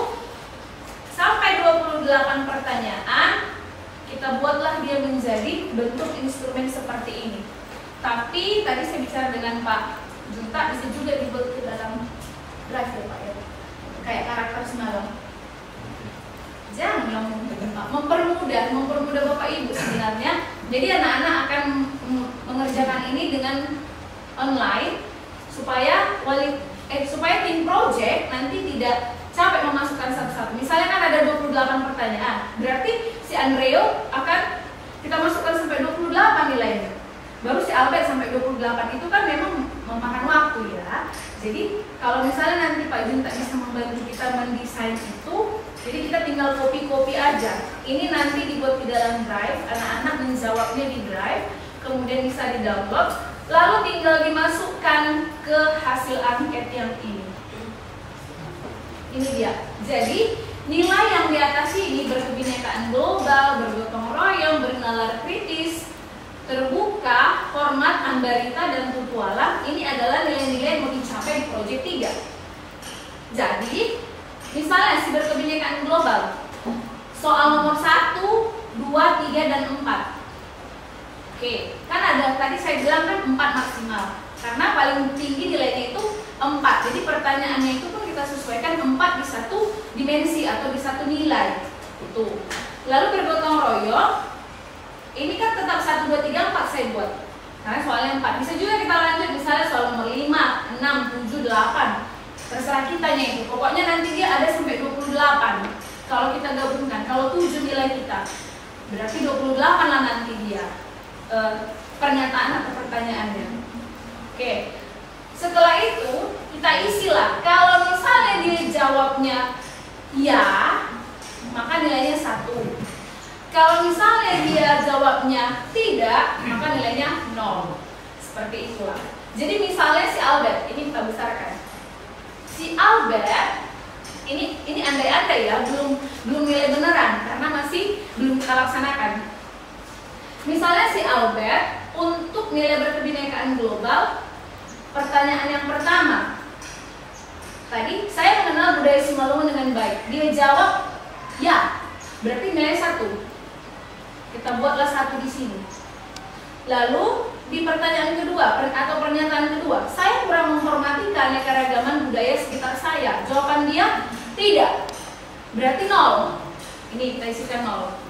S5: sampai 28 pertanyaan, kita buatlah dia menjadi bentuk instrumen seperti ini. Tapi tadi saya bicara dengan Pak Junta, bisa juga dibuat ke dalam drive ya Pak ya, kayak karakter semalam. Jangan mempermudah Bapak Ibu sebenarnya. Jadi anak-anak akan mengerjakan ini dengan online supaya tim project nanti tidak capek memasukkan satu-satu. Misalnya kan ada 28 pertanyaan, berarti si Andreo akan kita masukkan sampai 28 nilainya. Baru si Albert sampai 28, itu kan memang memakan waktu ya. Jadi kalau misalnya nanti Pak Junta bisa membantu kita mendesain itu, jadi kita tinggal copy aja. Ini nanti dibuat di dalam drive, anak-anak menjawabnya di drive, kemudian bisa di-download, lalu tinggal dimasukkan ke hasil angket yang ini. Ini dia. Jadi nilai yang di atas ini berkebinekaan global, bergotong royong, bernalar kritis, terbuka, hormat, ambarita, dan tutualang. Ini adalah nilai-nilai yang mau dicapai di proyek 3. Jadi misalnya si berkebinekaan global, soal nomor 1, 2, 3, dan 4. Oke, kan ada tadi saya bilang kan 4 maksimal. Karena paling tinggi nilainya itu 4. Jadi pertanyaannya itu pun kita sesuaikan 4 di satu dimensi atau di satu nilai. Itu. Lalu bergotong royong, ini kan tetap 1, 2, 3, 4 saya buat. Karena soalnya 4. Bisa juga kita lanjut misalnya soal nomor 5, 6, 7, 8. Terserah kitanya itu. Pokoknya nanti dia ada sampai 28. Kalau kita gabungkan, kalau 7 nilai kita, berarti 28 lah nanti dia pernyataan atau pertanyaannya. Oke. Setelah itu kita isilah. Kalau misalnya dia jawabnya ya, maka nilainya 1. Kalau misalnya dia jawabnya tidak, maka nilainya 0. Seperti itulah. Jadi misalnya si Albert, ini kita besarkan. Si Albert, ini andai-andai ya, belum nilai beneran karena masih belum kita laksanakan. Misalnya si Albert untuk nilai berkebinekaan global, pertanyaan yang pertama. Tadi saya mengenal budaya Simalungun dengan baik. Dia jawab ya, berarti nilai 1. Kita buatlah 1 di sini. Lalu di pertanyaan kedua atau pernyataan kedua, saya kurang menghormati keanekaragaman budaya sekitar saya. Jawaban dia tidak, berarti 0. Ini kita isikan 0.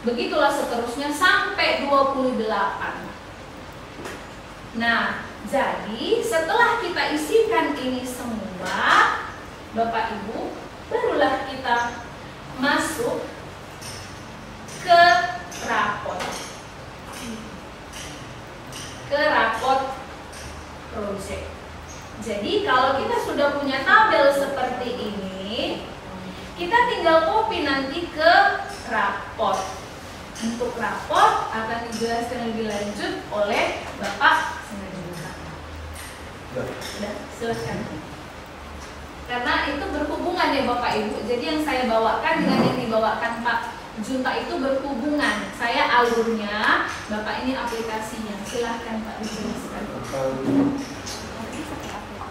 S5: Begitulah seterusnya sampai 28. Nah, jadi setelah kita isikan ini semua, Bapak Ibu, barulah kita masuk ke rapot. Ke rapot project. Jadi kalau kita sudah punya tabel seperti ini, kita tinggal copy nanti ke rapot. Untuk rapot akan dijelaskan lebih lanjut oleh Bapak Senajunta. Sudah, silakan. Karena itu berhubungan ya Bapak Ibu. Jadi yang saya bawakan dengan yang dibawakan Pak Junta itu berhubungan. Saya alurnya, Bapak ini aplikasinya. Silahkan Pak dijelaskan.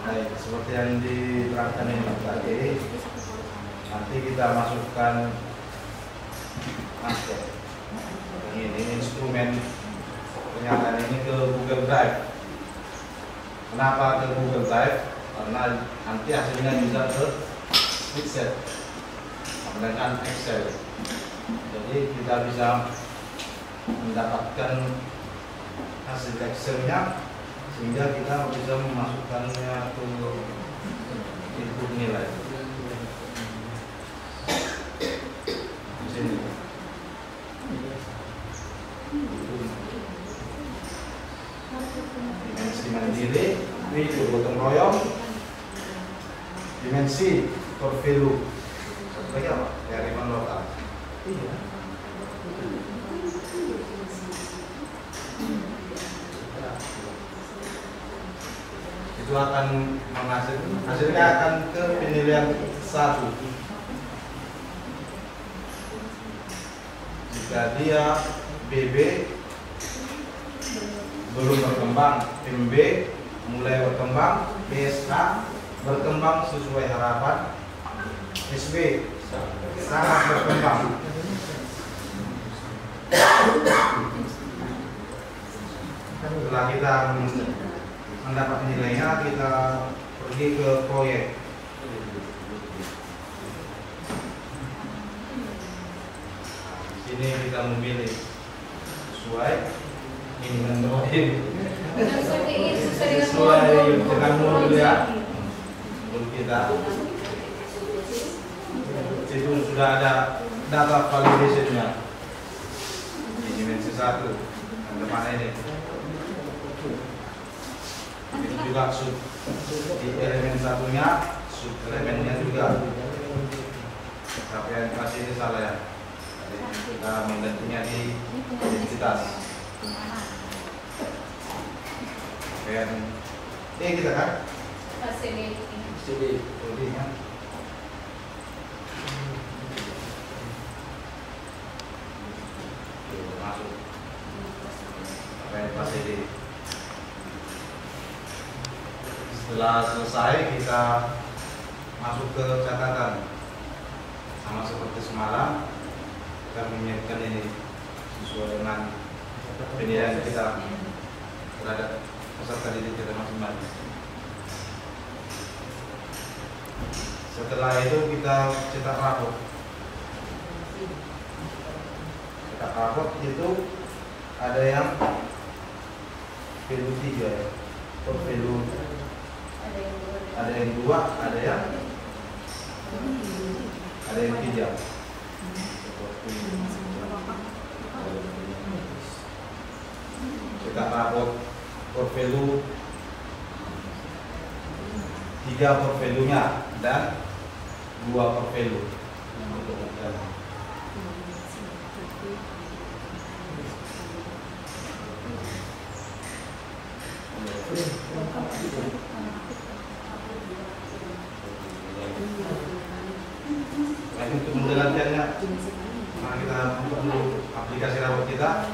S6: Baik, seperti yang diterangkan ini tadi, nanti kita masukkan ini instrumen pernyataan ini ke Google Drive. Kenapa ke Google Drive? Karena nanti hasilnya bisa ke Excel dengan Excel. Jadi kita bisa mendapatkan hasil Excelnya sehingga kita bisa memasukkannya ke input nilai. Di sini. Dimensi dimensi mandiri, gotong royong, dimensi core value. Satu lagi apa? Kearifan lokal. Iya. Itu akan hasilnya akan ke penilaian 1. Jika dia BB belum berkembang, MB mulai berkembang, BSK berkembang sesuai harapan, SB sangat berkembang. Setelah kita mendapat nilainya, kita pergi ke proyek. Di sini kita memilih sesuai keinginan doain, sesuai dengan modul ya, modul kita. Itu sudah ada data validation-nya di dimensi 1 yang depan ini. Itu juga sub di elemen satunya, sub elemennya juga. Capaian kelas ini salah ya. Jadi kita menggantinya di identitas. Capaian kita kan? CD ya. Masuk. Capaian kelas ini. Setelah selesai kita masuk ke catatan. Sama seperti semalam, kita menyiapkan ini sesuai dengan penilaian kita terhadap peserta didik kita masing-masing. Setelah itu kita cetak rapor. Cetak rapor itu ada yang value 3 ya, per value. Ada yang 2, ada yang 3. Kita rapor per value 3 per value-nya dan 2 per value. Untuk menjalankannya, mari kita buka dulu aplikasi rapor kita.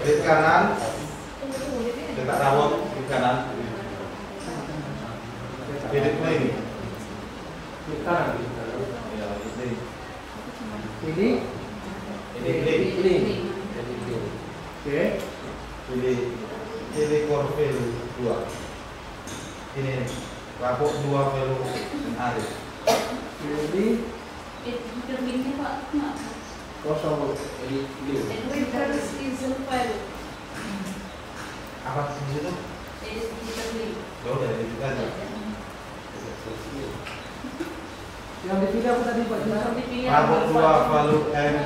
S6: Klik kanan, cetak rapor klik kanan. Klik ini.
S4: Klik kanan.
S6: Ya, ini.
S4: Ini
S6: Klik.
S4: Oke.
S6: Pilih core value 2. Ini rapor 2 value dan hari.
S4: Pilih
S1: Determinnya Pak,
S4: kosong edit view.
S6: Apa di situ? Oh, dari itu aja.
S4: Yang dipilih apa tadi Pak?
S6: Rapor 2 value and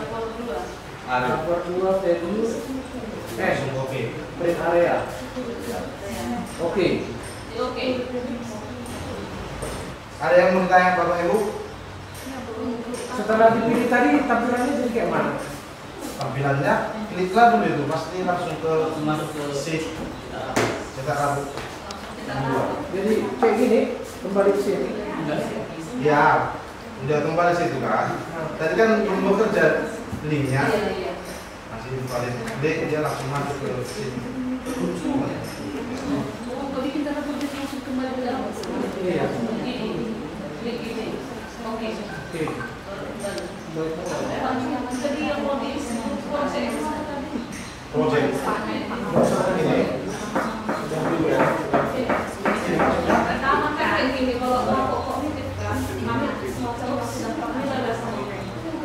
S6: hari.
S4: Rapor 2 value
S6: Oke.
S4: print area. Oke.
S6: Ada yang mau ditanya Bapak Ibu?
S4: Setelah dipilih tadi tampilannya jadi kayak mana?
S6: Tampilannya kliklah dulu itu, pasti langsung ke
S3: Masuk ke
S6: sheet cetak rapor 2.
S4: Jadi kayak gini kembali ke sini.
S6: Ya, udah kembali situ kan. Tadi kan belum bekerja linknya, masih kembali klik dia langsung masuk ke sheet.
S1: Jadi kita dapat langsung kembali ke dalam.
S4: Iya.
S1: Oke.
S4: Oke.
S1: Jadi yang mau diisi proses
S6: Project ini
S1: pertama kan ini kalau kognitif kan, kami semacam sudah kami ada sama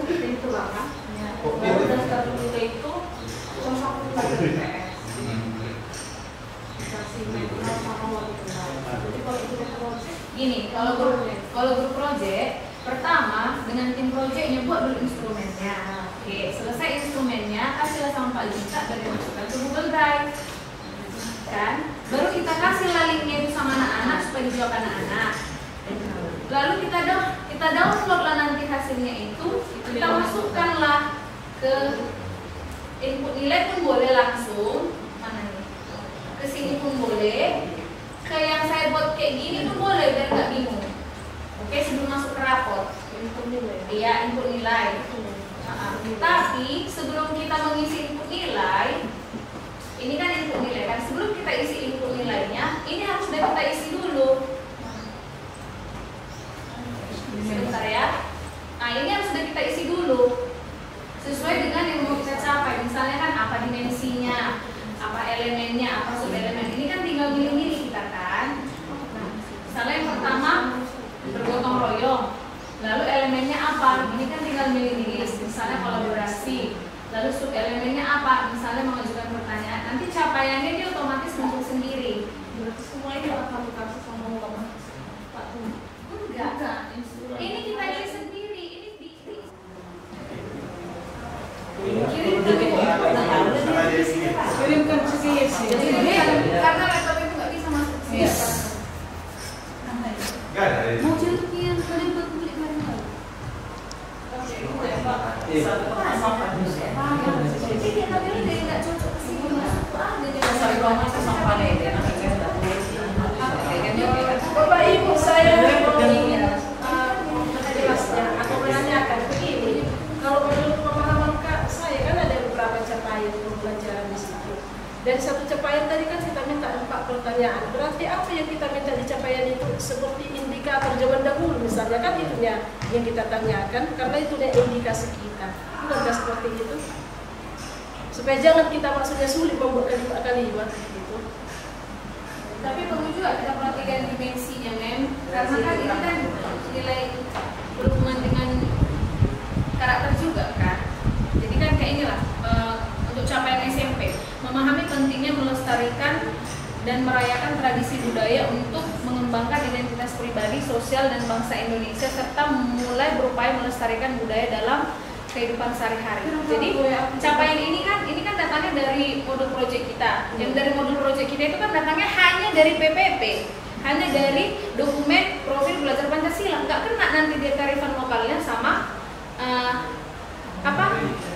S1: itu lah kan. Kalau dasar nilai itu gini, kalau grup project pertama dengan tim projectnya buat dulu instrumennya. Oke, selesai instrumennya kasih
S5: 4 juta dan dimasukkan ke Google Drive, kan? Baru kita kasih linknya itu sama anak-anak supaya dijawab anak-anak. Lalu kita download lah nanti hasilnya itu, kita masukkanlah ke input nilai pun boleh langsung, mana nih? Ke sini pun boleh, ke yang saya buat kayak gini pun boleh biar nggak bingung. Oke, sebelum masuk ke rapor, input nilai. Iya, input nilai. Tapi sebelum kita mengisi input nilai, ini kan input nilai kan. Sebelum kita isi input nilainya, ini harus kita isi dulu. Sebentar ya. Nah, ini harus kita isi dulu sesuai dengan yang mau kita capai. Misalnya kan apa dimensinya, apa elemennya, apa subelemen. Ini kan tinggal milih-milih kita kan. Nah, misalnya yang pertama bergotong royong. Lalu elemennya apa? Ini kan tinggal milih-milih. Misalnya kolaborasi. Lalu subelemennya apa? Misalnya mengajukan pertanyaan. Nanti capaiannya dia otomatis muncul sendiri.
S1: Berarti semua ini akan dikasih sama ulama.
S5: Enggak. Ini kita isi sendiri.
S2: Kirimkan ke CSC.
S5: Jadi karena laptop itu nggak bisa masuk ke sini.
S6: Enggak ada.
S5: Mau celukin kalian buat beli barang. Jadi kita bilang dia nggak cocok ke sini masuk ada
S1: Bapak Ibu, saya ingin menjelaskan atau menanyakan begini. Kalau menurut pemahaman saya kan ada beberapa capaian pembelajaran di situ. Dan satu capaian tadi kan kita minta 4 pertanyaan. Berarti apa yang kita minta di capaian itu seperti indikator zaman dahulu misalnya kan itunya yang kita tanyakan karena itu indikasi kita. Bukankah seperti itu? Supaya jangan kita maksudnya sulit membuat kalimat gitu.
S5: Tapi perlu juga kita perhatikan dimensinya, karena kan ini kan nilai berhubungan dengan karakter juga kan. Jadi kan kayak inilah untuk capaian SMP, memahami pentingnya melestarikan dan merayakan tradisi budaya untuk mengembangkan identitas pribadi, sosial dan bangsa Indonesia serta mulai berupaya melestarikan budaya dalam kehidupan sehari-hari. Jadi capaian ini kan datangnya dari modul proyek kita. Yang dari modul proyek kita itu kan datangnya hanya dari PPP, hanya dari dokumen profil belajar Pancasila. Nggak kena nanti dia kearifan lokalnya sama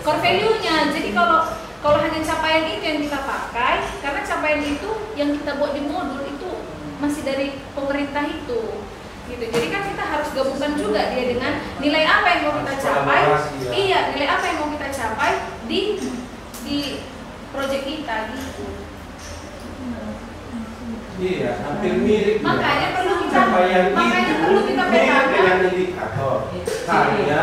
S5: core value-nya. Jadi kalau hanya capaian itu yang kita pakai, karena capaian itu yang kita buat di modul itu masih dari pemerintah itu. Gitu. Jadi kan kita harus gabungkan juga dia dengan nilai apa yang mau kita capai. Iya, nilai apa yang mau kita capai di proyek kita gitu.
S4: Iya, hampir mirip.
S5: Makanya perlu kita
S4: capaian
S5: perlu kita
S4: mirip
S5: petakan
S4: dengan indikator. Hanya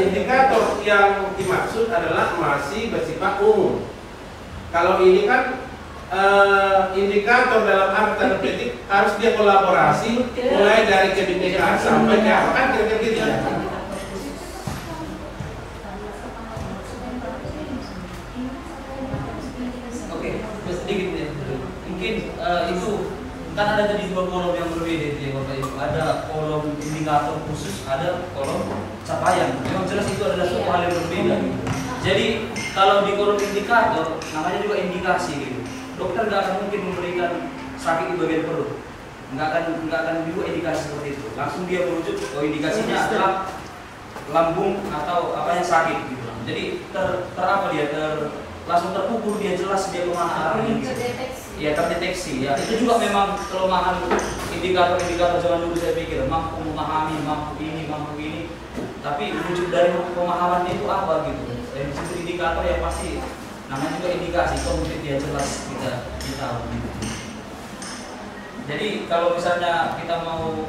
S4: indikator yang dimaksud adalah masih bersifat umum. Kalau ini kan indikator dalam arti tanda petik harus dia kolaborasi mulai dari kebinekaan sampai ke apa kan kira-kira gitu ya.
S3: Oke, sedikit ya. Mungkin itu kan ada tadi 2 kolom yang berbeda itu ya Bapak Ibu. Ada kolom indikator khusus, ada kolom capaian. Memang jelas itu adalah suatu hal yang berbeda. Jadi kalau di kolom indikator namanya juga indikasi gitu. Dokter nggak akan mungkin memberikan sakit di bagian perut, nggak akan dibuat indikasi seperti itu. Langsung dia merujuk indikasinya adalah lambung atau apa yang sakit gitu. Jadi langsung terukur, dia jelas dia kemana arahnya. Ya terdeteksi. Ya itu juga memang kelemahan indikator zaman dulu saya pikir mampu memahami, mampu ini. Tapi wujud dari pemahamannya itu apa gitu. Dan itu indikator yang pasti namanya juga indikasi, mungkin dia jelas kita tahu. Jadi kalau misalnya kita mau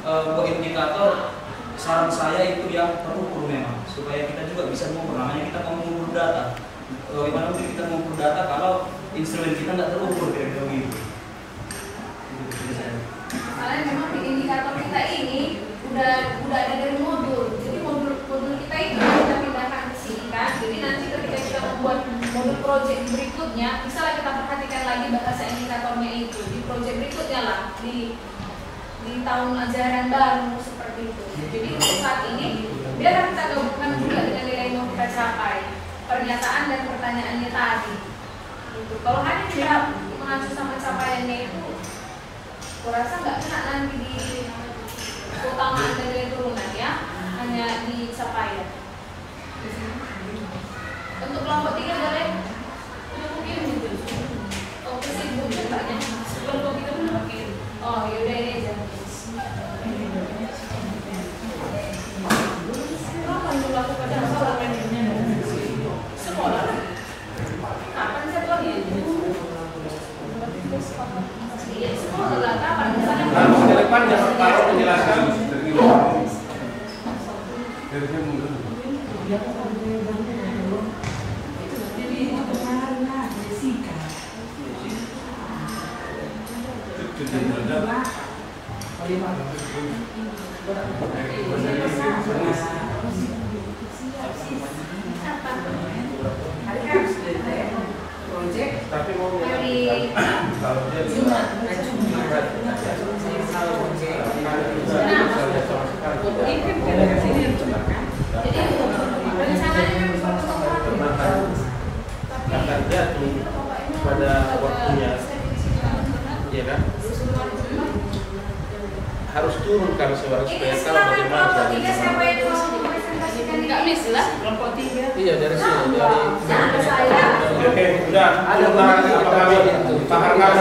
S3: buat indikator, saran saya itu yang terukur memang, supaya kita juga bisa mengukur. Namanya kita mau mengukur data. Bagaimana mungkin kita mengukur data kalau instrumen kita nggak terukur kira-kira begitu.
S5: Soalnya memang di indikator kita ini udah ada dari modul. Jadi modul kita itu kita pindahkan ke sini kan. Jadi nanti ketika kita membuat modul proyek berikutnya, misalnya kita perhatikan lagi bahasa indikatornya itu di proyek berikutnya lah di tahun ajaran baru seperti itu. Jadi untuk saat ini biar kita gabungkan juga dengan nilai yang mau kita capai. pernyataan dan pertanyaannya tadi. Gitu. Kalau hanya tidak mengacu sama capaiannya itu, kurasa nggak kena nanti di keutamaan dan nilai turunan ya, hanya di capaian. Untuk kelompok 3 boleh udah mungkin gitu. Oh kesibuk katanya kelompok 3 belum mungkin. Oh yaudah ini aja. Kapan dulu aku pada sekolah sekolah? Kapan satu lagi? Iya sekolah lah. Kapan misalnya?
S4: Harus ke depan jangan paruh menjelaskan. Tapi mau kalau dia
S5: jadi rencananya
S4: akan jatuh pada waktunya, ya kan? Harus turun kalau supaya kalau bagaimana
S5: kelompok 3 siapa yang mau presentasikan?
S1: Nggak miss lah.
S2: Kelompok 3.
S4: iya dari sini dari
S5: Nah, saya.
S4: oke udah ada bahan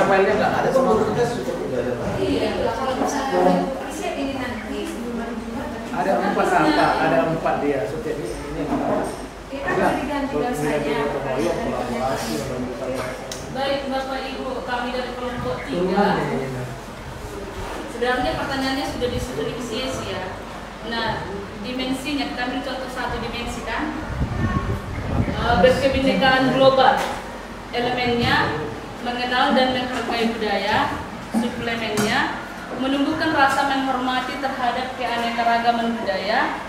S2: Filenya nggak ada semua.
S5: Iya, kalau misalnya riset ini nanti sebelum hari Jumat.
S2: Ada 4 apa? Ada 4 dia. Setiap ini ada.
S5: Kita bisa diganti dosanya.
S1: Baik Bapak Ibu, kami dari kelompok 3.
S2: Turunan.
S1: Sebenarnya pertanyaannya sudah disis ya. Nah, dimensinya kita ambil contoh satu dimensi kan, berkebinekaan global. Elemennya mengenal dan menghargai budaya. Suplemennya menumbuhkan rasa menghormati terhadap keanekaragaman budaya.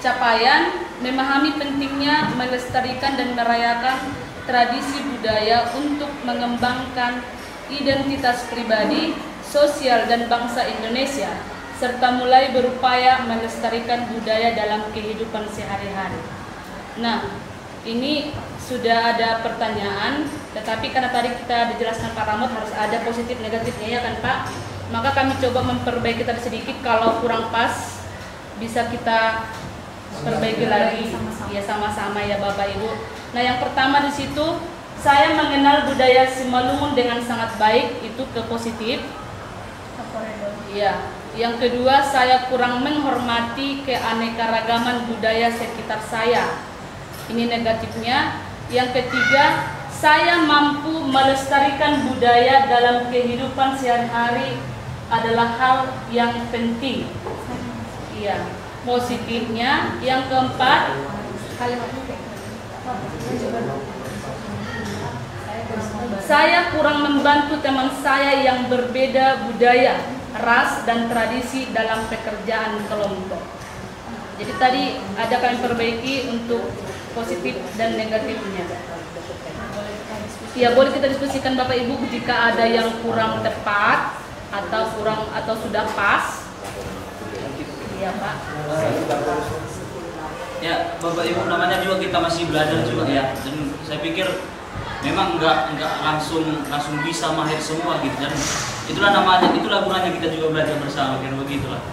S1: Capaian memahami pentingnya melestarikan dan merayakan tradisi budaya untuk mengembangkan identitas pribadi, sosial dan bangsa Indonesia, serta mulai berupaya melestarikan budaya dalam kehidupan sehari-hari. Nah, ini sudah ada pertanyaan, tetapi karena tadi kita dijelaskan Pak Ramot harus ada positif negatifnya ya kan Pak, maka kami coba memperbaiki tadi sedikit, kalau kurang pas bisa kita perbaiki lagi ya sama-sama ya Bapak Ibu. Nah yang pertama di situ saya mengenal budaya Simalungun dengan sangat baik, itu ke positif. Ya, yang kedua saya kurang menghormati keanekaragaman budaya sekitar saya, ini negatifnya. Yang ketiga, saya mampu melestarikan budaya dalam kehidupan sehari-hari adalah hal yang penting. Iya, positifnya. Yang keempat, saya kurang membantu teman saya yang berbeda budaya, ras, dan tradisi dalam pekerjaan kelompok. Jadi tadi ada kami perbaiki untuk positif dan negatifnya. Ya boleh kita diskusikan Bapak Ibu jika ada yang kurang tepat atau sudah pas. Iya Pak.
S3: Ya Bapak Ibu, namanya juga kita masih belajar juga ya. Dan saya pikir memang nggak langsung bisa mahir semua gitu. Dan itulah namanya, itulah gunanya kita juga belajar bersama, kira begitulah.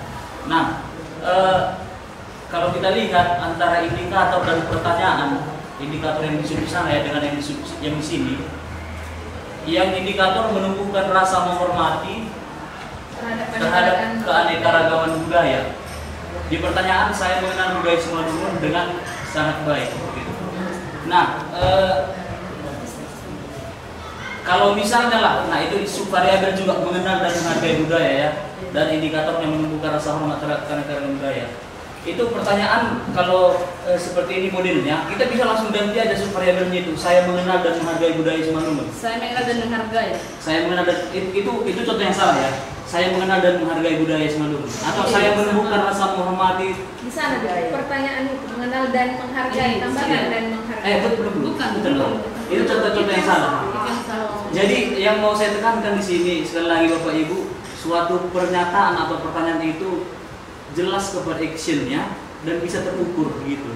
S3: Nah, kalau kita lihat antara indikator dan pertanyaan, indikator yang di sana ya dengan yang di sini, yang indikator menumbuhkan rasa menghormati terhadap keanekaragaman budaya. Di pertanyaan saya mengenal budaya Simalungun dengan sangat baik. Gitu. Nah, kalau misalnya lah, nah itu subvariabel juga mengenal dan menghargai budaya ya, dan indikator yang menumbuhkan rasa hormat terhadap keanekaragaman budaya. Itu pertanyaan kalau seperti ini modelnya, kita bisa langsung ganti aja subvariabelnya itu. Saya mengenal dan menghargai budaya Simalungun.
S1: Saya mengenal dan menghargai.
S3: Saya mengenal dan itu contoh yang salah ya. Saya mengenal dan menghargai budaya Simalungun. Atau saya menumbuhkan rasa menghormati.
S5: Di sana pertanyaan itu mengenal dan menghargai, tambahkan dan menghargai.
S3: Bukan. Itu contoh-contoh yang salah. Jadi yang mau saya tekankan di sini sekali lagi Bapak Ibu, suatu pernyataan atau pertanyaan itu jelas kepada actionnya dan bisa terukur gitu.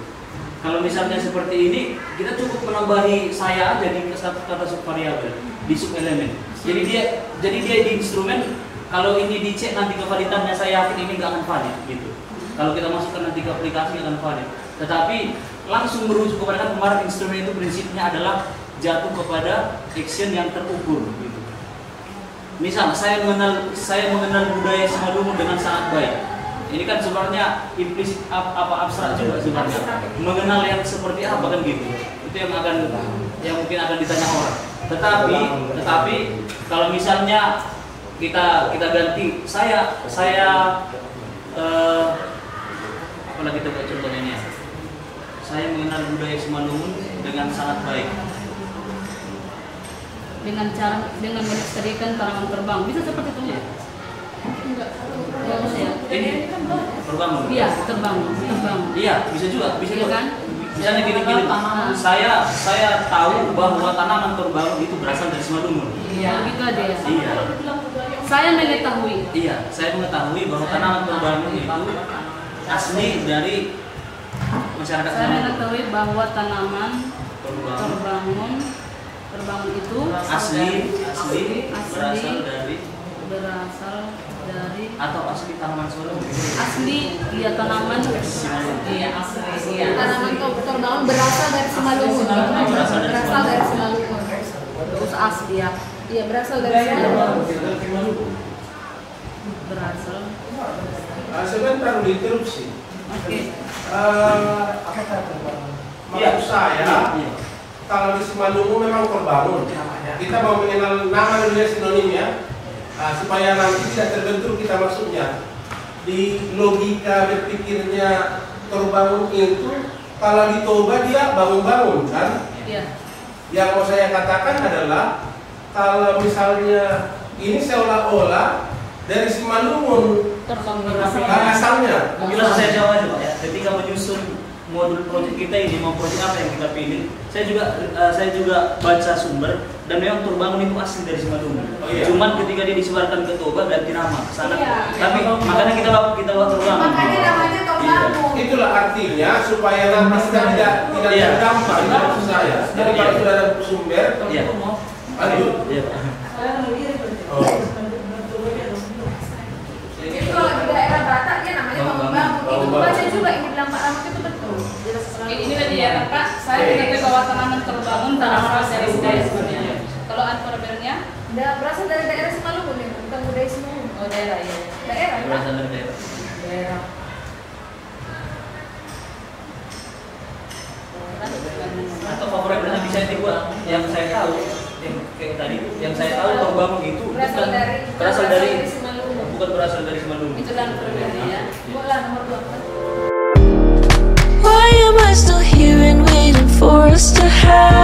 S3: Kalau misalnya seperti ini, kita cukup menambahi saya aja di kata subvariabel di subelemen. Jadi dia di instrumen, kalau ini dicek nanti kevalidannya saya yakin ini nggak akan valid gitu. Kalau kita masukkan nanti ke aplikasi akan valid. Tetapi langsung merujuk kepada kan kemarin instrumen itu prinsipnya adalah jatuh kepada action yang terukur gitu. Misal saya mengenal budaya Simalungun dengan sangat baik. Ini kan sebenarnya implisit abstrak juga sebenarnya. Mengenal yang seperti apa kan gitu. Itu yang mungkin akan ditanya orang. Tetapi kalau misalnya kita ganti saya apalagi kita buat contohnya ini ya. Saya mengenal budaya Simalungun dengan sangat baik.
S7: Dengan melestarikan tanaman terbang, bisa seperti itu ya? Enggak.
S3: Ini terbangun.
S7: Iya, terbang.
S3: Iya, bisa juga.
S7: Kan?
S3: Misalnya gini, saya tahu bahwa tanaman terbangun itu berasal dari Simalungun.
S7: Iya, gitu aja ya.
S3: Iya.
S7: Saya mengetahui.
S3: Iya, saya mengetahui bahwa tanaman terbangun itu asli dari masyarakat
S7: Saya
S3: Simalungun.
S7: mengetahui bahwa tanaman
S3: Terbangun
S7: terbang itu
S3: asli berasal dari
S7: atau
S3: asli tanaman Simalungun.
S7: asli ya tanaman
S2: Iya, asli.
S5: Tanaman terbangun berasal dari Simalungun.
S3: Berasal dari
S5: Simalungun.
S7: terus asli ya
S5: Iya, berasal dari Simalungun.
S7: berasal.
S4: Sebentar diinterupsi.
S7: Oke.
S4: Maksud saya, kalau di Simalungun memang terbangun. Kita mau mengenal nama dunia sinonim ya, supaya nanti tidak terbentur kita maksudnya. Di logika berpikirnya terbangun itu, kalau di Toba dia bangun-bangun kan?
S7: Iya.
S4: Yang mau saya katakan adalah kalau misalnya ini seolah-olah dari Simalungun asalnya.
S3: Mungkin langsung saya jawab aja Pak ya. Ketika menyusun modul proyek kita ini, mau proyek apa yang kita pilih, saya juga baca sumber dan memang terbangun itu asli dari Simalungun.
S4: Oh, iya.
S3: Cuman ketika dia disebarkan ke Toba ganti nama ke sana.
S5: Iya.
S3: Tapi makanya kita bawa terbangun.
S5: Makanya namanya terbangun.
S4: Itulah artinya supaya nanti kita tidak
S3: Iya.
S4: terdampar maksud saya. Jadi kalau sudah ada sumber,
S3: Iya.
S4: lanjut.
S3: Iya.
S4: Oh.
S5: Itu kalau di daerah Batak dia namanya bangun-bangun. Itu baca juga ini bilang Pak Rahmat itu betul.
S7: Ini tadi ya Pak, saya mengetahui bahwa tanaman terbangun tanaman dari budaya sebenarnya. Kalau unprovernya
S5: Berasal dari daerah Simalungun ya, bukan budaya Simalungun.
S7: oh daerah ya.
S5: Daerah ya.
S3: Berasal dari daerah. Atau favoritnya bisa dibuat yang saya tahu, yang kayak tadi, yang saya tahu terbangun itu
S5: Berasal dari Simalungun.
S3: bukan berasal dari Simalungun.
S7: Itu dan unprovernya ya.
S5: Buatlah nomor 2.
S8: Why am I still here and waiting for us to have